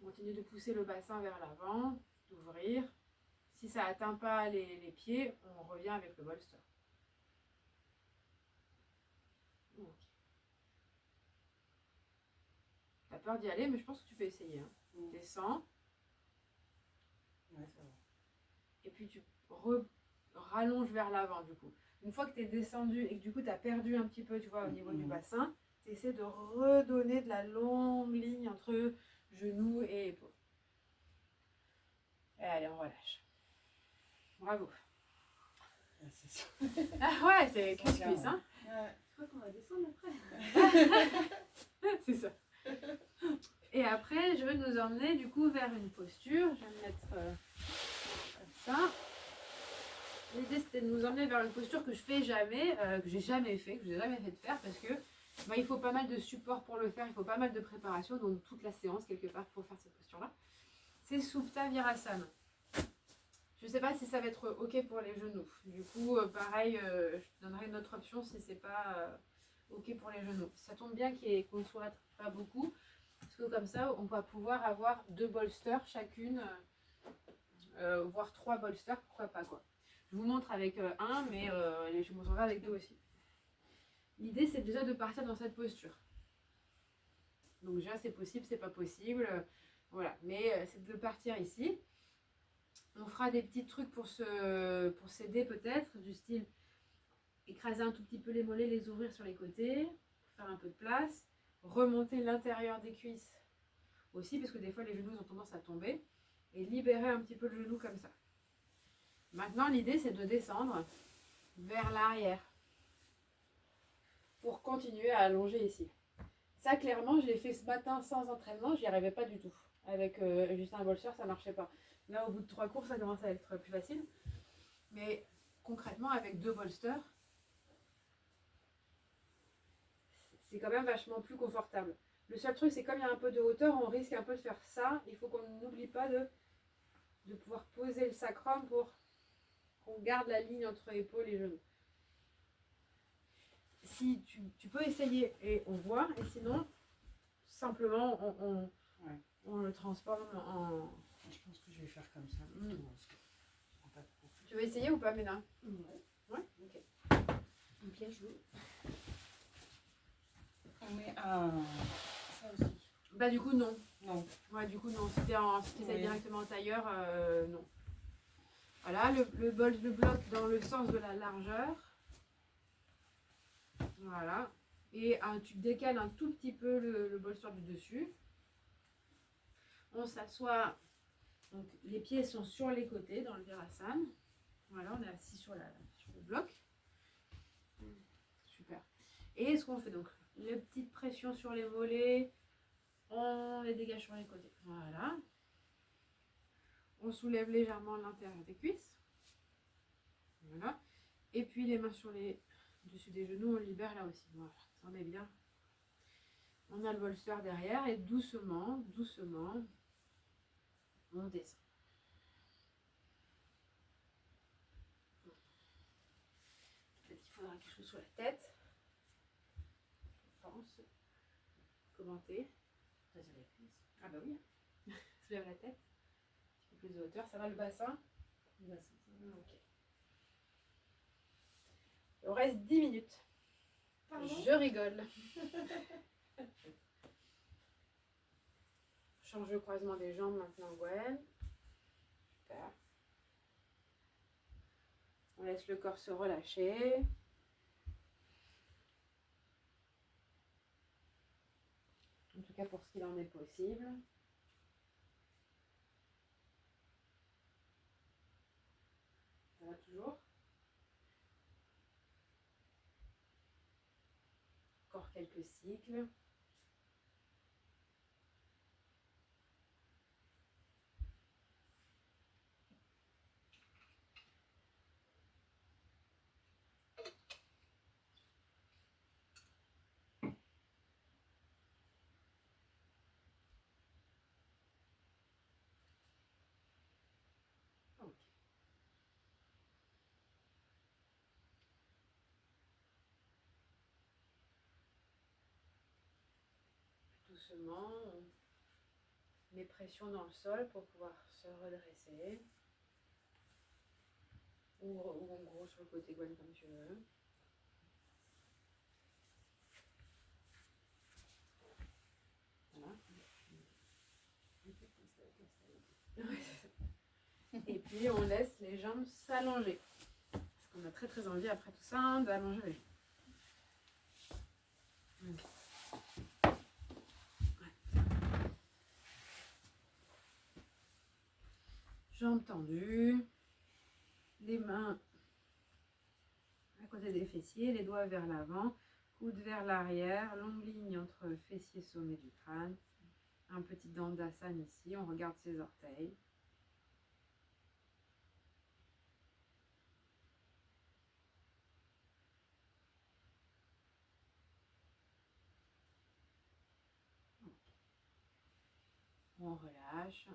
Continuez de pousser le bassin vers l'avant, d'ouvrir. Si ça n'atteint pas les pieds, on revient avec le bolster. Okay. T'as peur d'y aller, mais je pense que tu peux essayer. Hein. Descends. Ouais, ça va. Et puis tu rallonges vers l'avant du coup. Une fois que tu es descendu et que du coup tu as perdu un petit peu, tu vois, au niveau du bassin, tu essaies de redonner de la longue ligne entre genoux et épaules. Et allez, on relâche. Bravo. C'est ça. Ah ouais, c'est cuisse-cuisse, hein. Ouais. Je crois qu'on va descendre après. C'est ça. Et après, je vais nous emmener du coup vers une posture. Je vais me mettre comme ça. L'idée c'était de nous emmener vers une posture que je fais jamais, que j'ai jamais fait, que je n'ai jamais fait de faire parce que il faut pas mal de support pour le faire, il faut pas mal de préparation, donc toute la séance quelque part pour faire cette posture-là. C'est Supta Virasana. Je ne sais pas si ça va être ok pour les genoux. Du coup, pareil, je te donnerai une autre option si c'est pas ok pour les genoux. Ça tombe bien qu'on ne soit pas beaucoup, parce que comme ça, on va pouvoir avoir 2 bolsters chacune, voire 3 bolsters, pourquoi pas quoi. Je vous montre avec un, mais je vous montrerai avec 2 aussi. L'idée, c'est déjà de partir dans cette posture. Donc déjà, c'est possible, c'est pas possible, voilà. Mais c'est de partir ici. On fera des petits trucs pour s'aider peut-être, du style écraser un tout petit peu les mollets, les ouvrir sur les côtés, pour faire un peu de place, remonter l'intérieur des cuisses aussi, parce que des fois les genoux ont tendance à tomber, et libérer un petit peu le genou comme ça. Maintenant, l'idée c'est de descendre vers l'arrière pour continuer à allonger ici. Ça, clairement, je l'ai fait ce matin sans entraînement, j'y arrivais pas du tout. Avec juste un bolster, ça marchait pas. Là, au bout de 3 cours, ça commence à être plus facile. Mais concrètement, avec 2 bolsters, c'est quand même vachement plus confortable. Le seul truc, c'est comme il y a un peu de hauteur, on risque un peu de faire ça. Il faut qu'on n'oublie pas de pouvoir poser le sacrum pour qu'on garde la ligne entre épaules et genoux. Si tu peux essayer et on voit, et sinon, simplement, on le transforme en... Je pense que je vais faire comme ça. Plutôt, parce que je prends pas trop. Tu veux essayer ou pas, Ména? Ouais. Ouais. Ok. Donc là, je veux. On met ça aussi. Bah du coup, non. Non. Ouais, du coup, non. Si tu essaies directement en tailleur, non. Voilà, le bloc dans le sens de la largeur. Voilà. Et tu décales un tout petit peu le bolster du dessus. On s'assoit. Donc les pieds sont sur les côtés dans le Virasana. Voilà, on est assis sur le bloc. Super. Et ce qu'on fait donc, les petites pressions sur les mollets, on les dégage sur les côtés. Voilà. On soulève légèrement l'intérieur des cuisses. Voilà. Et puis les mains sur les dessus des genoux, on libère là aussi. Voilà, ça en est bien. On a le bolster derrière et doucement, doucement, on descend. Peut-être qu'il faudra quelque chose sur la tête. Je pense. Commenter. après c'est les cuisses. Ah bah oui. Soulève la tête. Un petit peu plus de hauteur. Ça va le bassin? Là, ça. Ok. Il reste 10 minutes. Pardon? Je rigole. Change le croisement des jambes maintenant, Gwen. Super. On laisse le corps se relâcher. En tout cas pour ce qu'il en est possible. Ça va toujours? Encore quelques cycles. Ok. Doucement, on met pression dans le sol pour pouvoir se redresser. Ou en gros sur le côté, Gwen, comme tu veux. Voilà. Et puis on laisse les jambes s'allonger. Parce qu'on a très envie après tout ça d'allonger les jambes. Jambes tendues, les mains à côté des fessiers, les doigts vers l'avant, coude vers l'arrière, longue ligne entre fessiers sommet du crâne. Un petit dandasana ici, on regarde ses orteils. On relâche.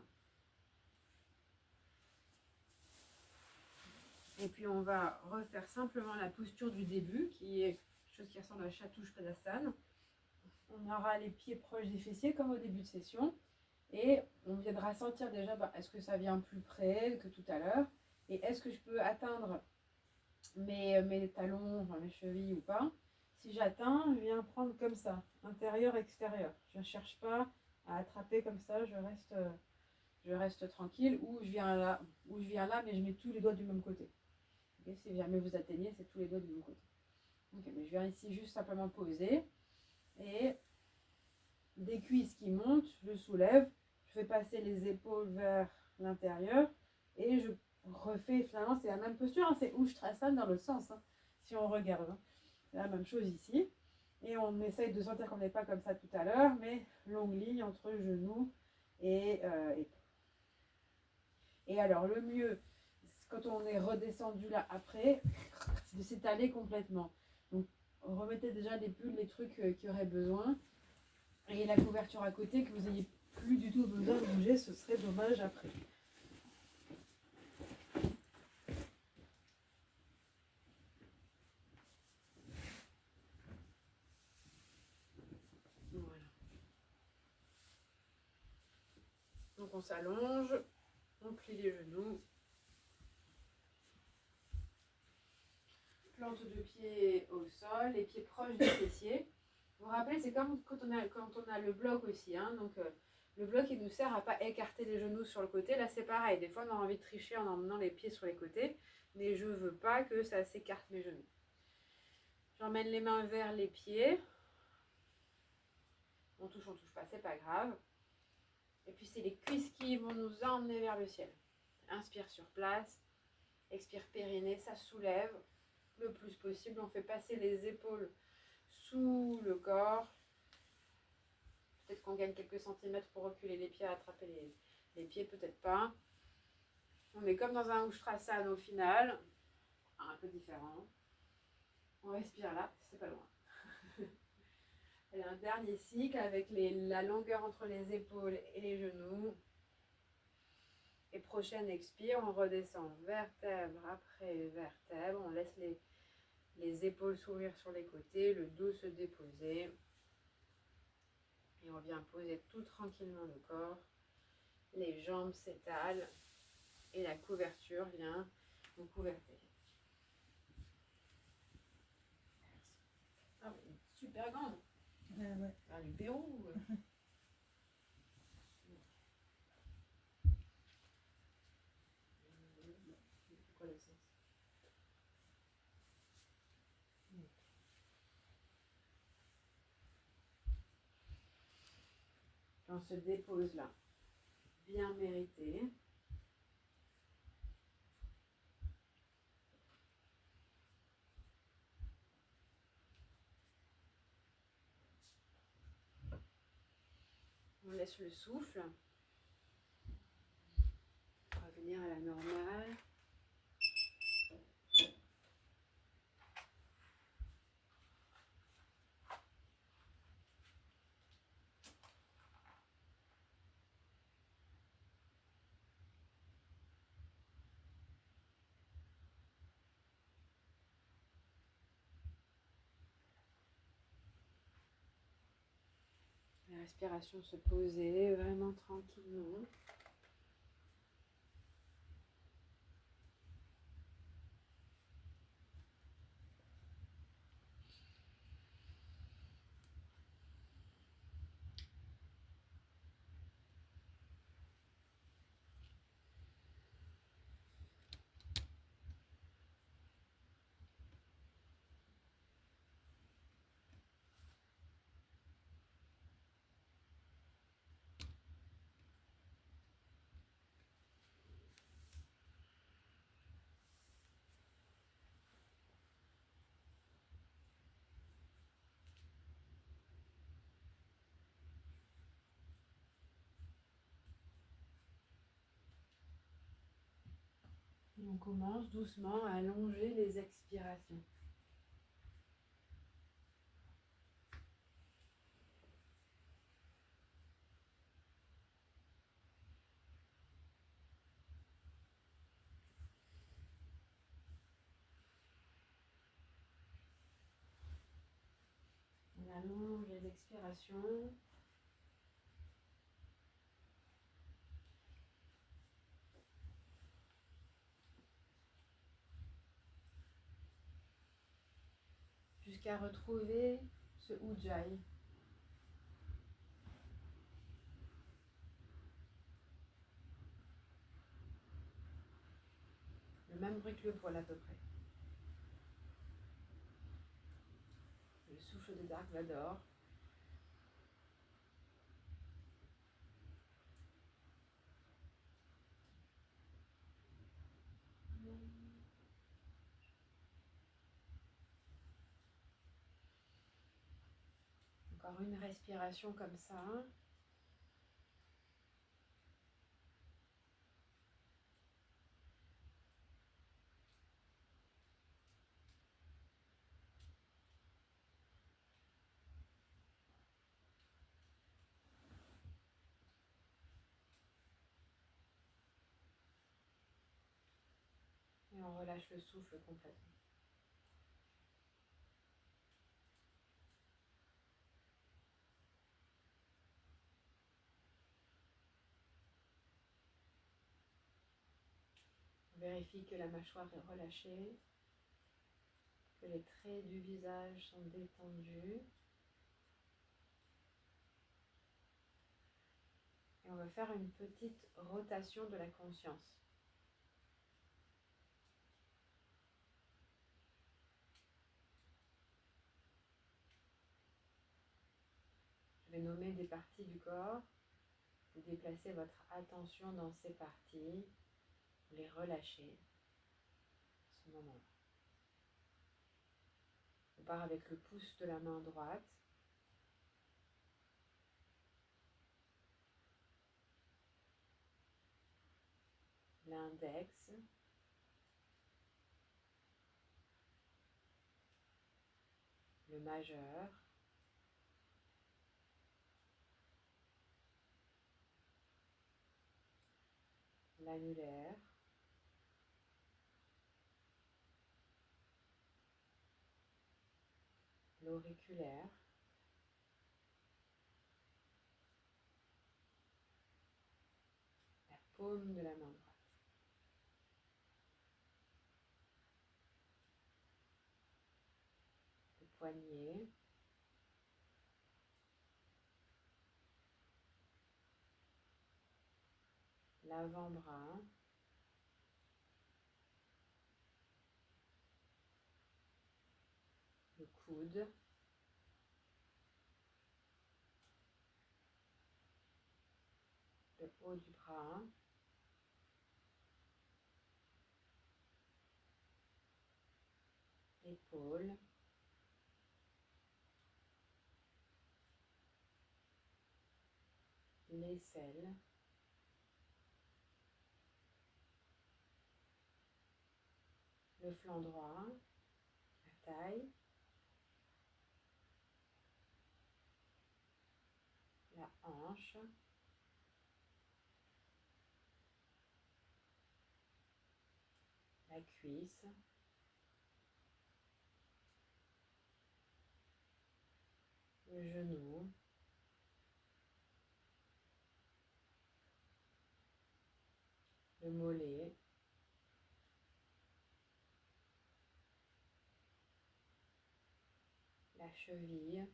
Et puis on va refaire simplement la posture du début, qui est quelque chose qui ressemble à Chaturpadasana. On aura les pieds proches des fessiers comme au début de session. Et on viendra sentir déjà, est-ce que ça vient plus près que tout à l'heure? Et est-ce que je peux atteindre mes talons, enfin mes chevilles ou pas? Si j'atteins, je viens prendre comme ça, intérieur, extérieur. Je ne cherche pas à attraper comme ça, je reste tranquille, ou je viens là, mais je mets tous les doigts du même côté. Okay, si jamais vous atteignez, c'est tous les doigts du même côté. Okay, mais je viens ici juste simplement poser, et des cuisses qui montent, je soulève, je fais passer les épaules vers l'intérieur, et je refais, finalement c'est la même posture, hein, c'est Ustrasana dans l'autre sens, hein, si on regarde. Hein. C'est la même chose ici. Et on essaye de sentir qu'on n'est pas comme ça tout à l'heure, mais longue ligne entre genoux et épaules. Et alors le mieux, quand on est redescendu là après, c'est de s'étaler complètement. Donc remettez déjà les pulls, les trucs qui auraient besoin. Et la couverture à côté, que vous n'ayez plus du tout besoin de bouger, ce serait dommage après. Voilà. Donc on s'allonge, on plie les genoux. Plante de pied au sol, les pieds proches des fessiers. Vous vous rappelez, c'est comme quand on a le bloc aussi. Hein, donc le bloc, il nous sert à pas écarter les genoux sur le côté. Là, c'est pareil. Des fois, on a envie de tricher en emmenant les pieds sur les côtés. Mais je ne veux pas que ça s'écarte mes genoux. J'emmène les mains vers les pieds. On touche pas, c'est pas grave. Et puis, c'est les cuisses qui vont nous emmener vers le ciel. Inspire sur place. Expire périnée, ça soulève le plus possible. On fait passer les épaules sous le corps. Peut-être qu'on gagne quelques centimètres pour reculer les pieds, attraper les pieds, peut-être pas. On est comme dans un Ustrasana au final, un peu différent. On respire là, c'est pas loin. Et un dernier cycle avec la longueur entre les épaules et les genoux. Et prochaine expire, on redescend vertèbre après vertèbre. On laisse les épaules s'ouvrir sur les côtés, le dos se déposer. Et on vient poser tout tranquillement le corps. Les jambes s'étalent et la couverture vient vous couverter. Ah, mais super grande. Ouais. Faire du Pérou. C'est quoi le sens? On se dépose là. Bien mérité. On laisse le souffle revenir à la normale. La respiration se poser vraiment tranquillement. Et on commence doucement à allonger les expirations. On allonge les expirations. Jusqu'à retrouver ce ujjayi. Le même bruit que le poil à peu près. Le souffle de Dark Vador. Encore une respiration comme ça. Et on relâche le souffle complètement. On vérifie que la mâchoire est relâchée, que les traits du visage sont détendus. Et on va faire une petite rotation de la conscience. Je vais nommer des parties du corps. Vous déplacez votre attention dans ces parties. Vous les relâchez à ce moment-là. On part avec le pouce de la main droite. L'index. Le majeur. L'annulaire. L'auriculaire. paume de la main droite. Le poignet. L'avant-bras. Le coude. Le haut du bras. L'épaule. L'aisselle. Le flanc droit. La taille. La hanche. La cuisse. Le genou. Le mollet. La cheville.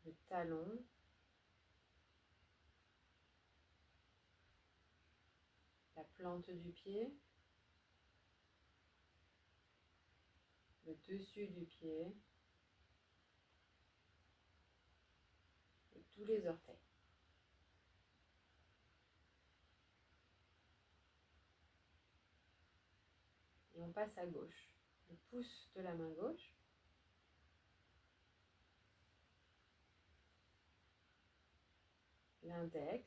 Le talon. La plante du pied. Le dessus du pied. Et tous les orteils. Et on passe à gauche. Le pouce de la main gauche. L'index.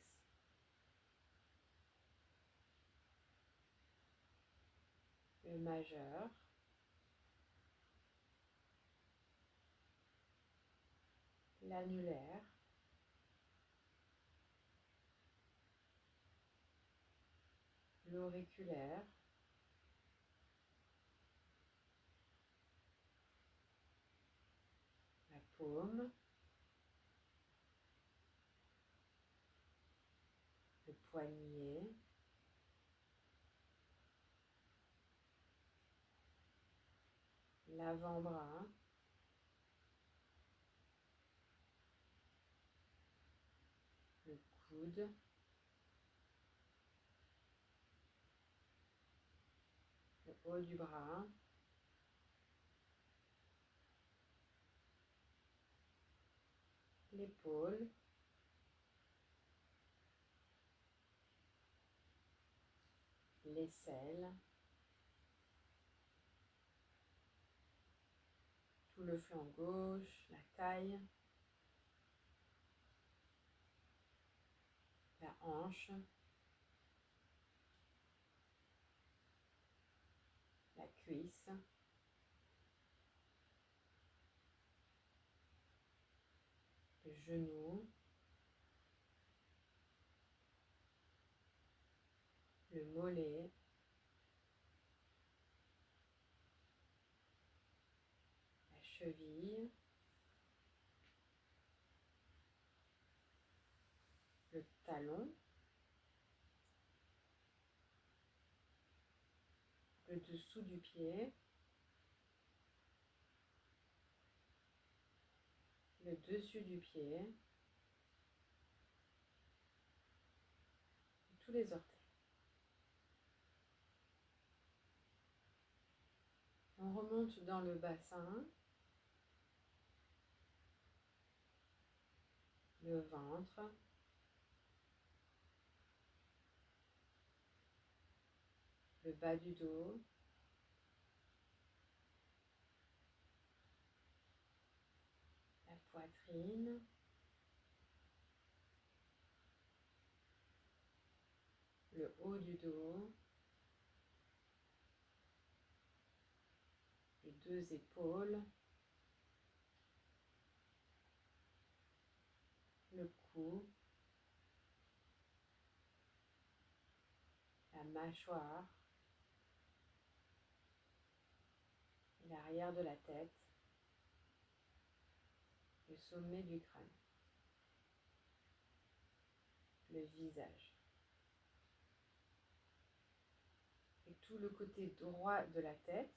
Le majeur. L'annulaire. L'auriculaire. La paume. Le poignet. L'avant-bras. Le coude. Le haut du bras. L'épaule. L'aisselle. Tout le flanc gauche. La taille. La hanche. La cuisse. Le genou. Le mollet. La cheville. Le talon. Le dessous du pied. Le dessus du pied. Et tous les orteils. On remonte dans le bassin. Le ventre. Le bas du dos. La poitrine. Le haut du dos. Les deux épaules. Le cou. La mâchoire. L'arrière de la tête. le sommet du crâne, le visage. Et tout le côté droit de la tête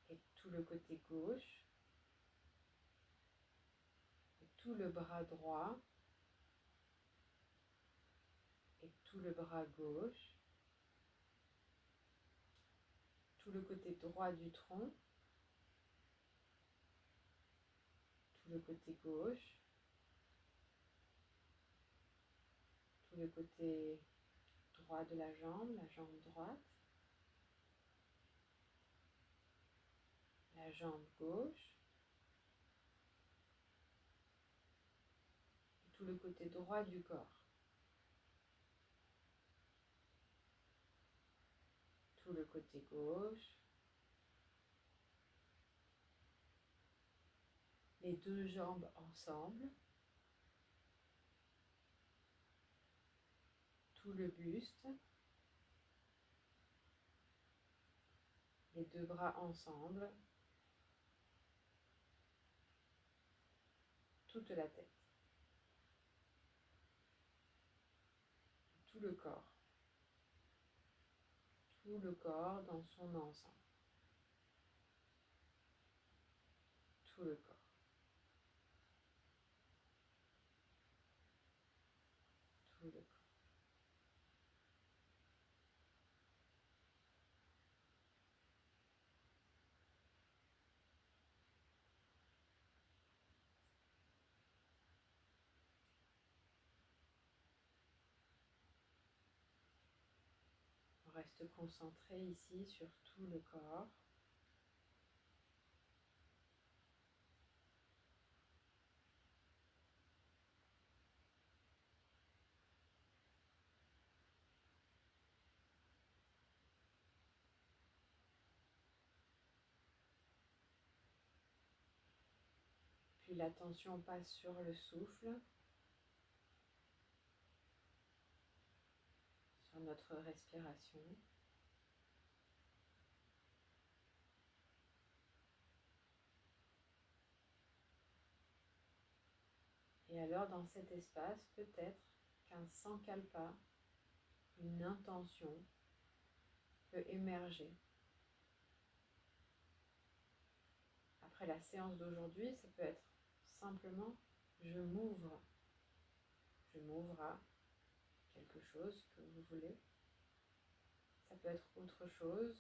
et tout le côté gauche et tout le bras droit et tout le bras gauche, tout le côté droit du tronc, tout le côté gauche, tout le côté droit de la jambe droite, la jambe gauche, et tout le côté droit du corps, tout le côté gauche, les deux jambes ensemble, tout le buste, les deux bras ensemble, toute la tête, tout le corps dans son ensemble, tout le corps, tout le corps. On reste concentré ici sur tout le corps. Puis l'attention passe sur le souffle, sur notre respiration. Et alors dans cet espace, peut-être qu'un sankalpa, une intention, peut émerger. Après la séance d'aujourd'hui, ça peut être simplement je m'ouvre à quelque chose que vous voulez. Ça peut être autre chose,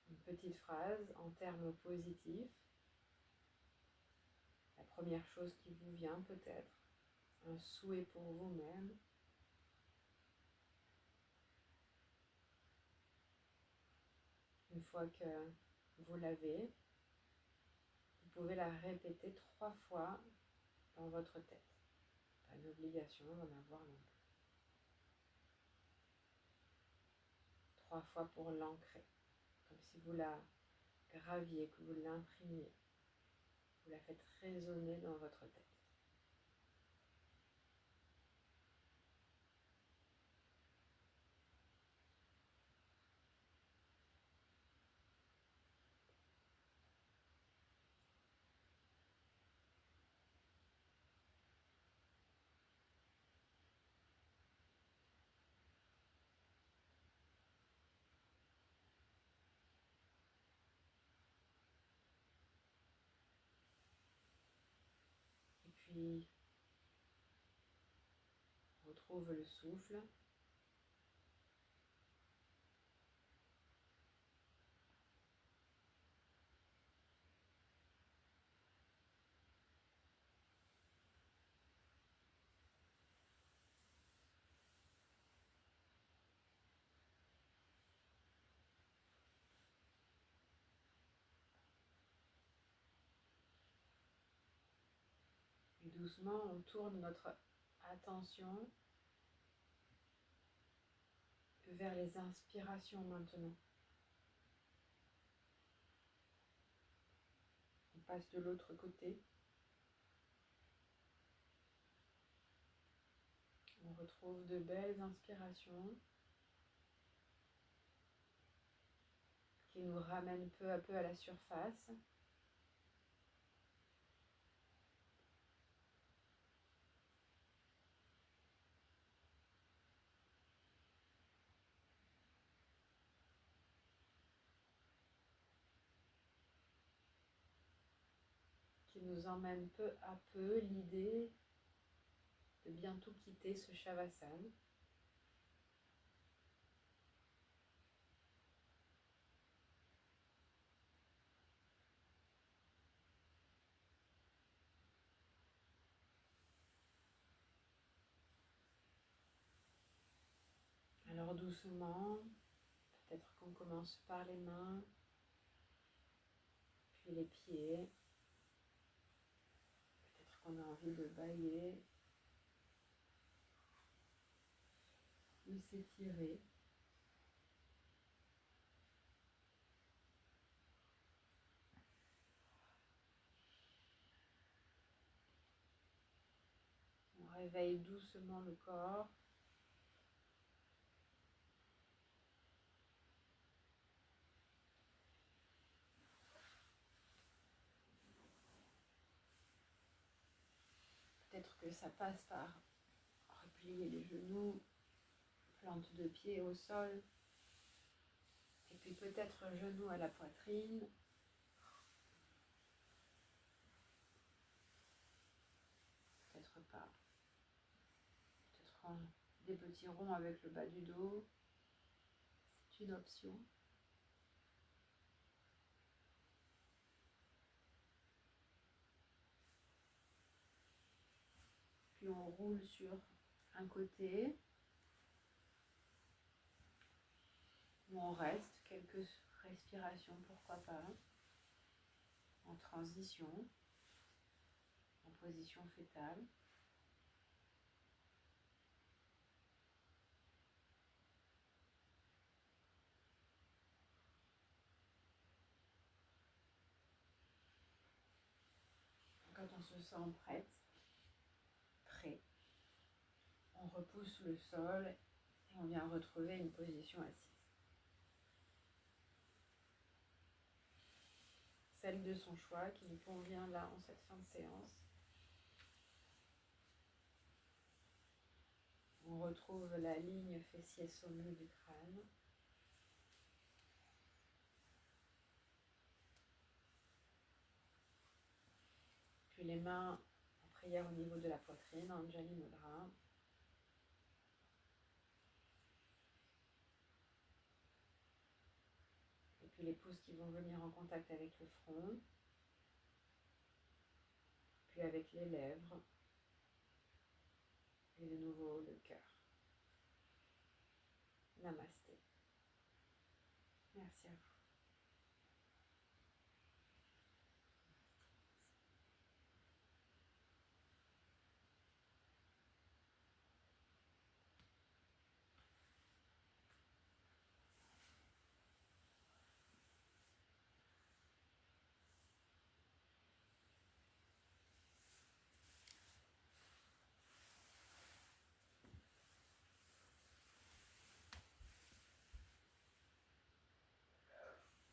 une petite phrase en termes positifs. La première chose qui vous vient peut-être, un souhait pour vous-même. Une fois que vous l'avez, vous pouvez la répéter 3 fois dans votre tête. Pas d'obligation d'en avoir non plus. 3 fois pour l'ancrer, comme si vous la graviez, que vous l'imprimiez. Vous la faites résonner dans votre tête. Et puis, on retrouve le souffle. Et doucement, on tourne notre attention vers les inspirations maintenant. On passe de l'autre côté. On retrouve de belles inspirations qui nous ramène peu à peu à la surface. Qui nous emmène peu à peu l'idée de bientôt quitter ce Shavasana. Alors doucement, peut-être qu'on commence par les mains, puis les pieds. Peut-être qu'on a envie de bâiller ou s'étirer. On réveille doucement le corps. Peut-être que ça passe par replier les genoux, plante de pied au sol, et puis peut-être genou à la poitrine. Peut-être pas. Peut-être des petits ronds avec le bas du dos. C'est une option. Puis on roule sur un côté, où on reste quelques respirations, pourquoi pas, en transition, en position fétale. Quand on se sent prête, prêt, on repousse le sol et on vient retrouver une position assise. Celle de son choix qui nous convient là en cette fin de séance. On retrouve la ligne fessier-sommet du crâne. Puis les mains en prière au niveau de la poitrine, Anjali Mudra. Et puis les pouces qui vont venir en contact avec le front. Puis avec les lèvres. Et de nouveau le cœur. Namasté. Merci à vous.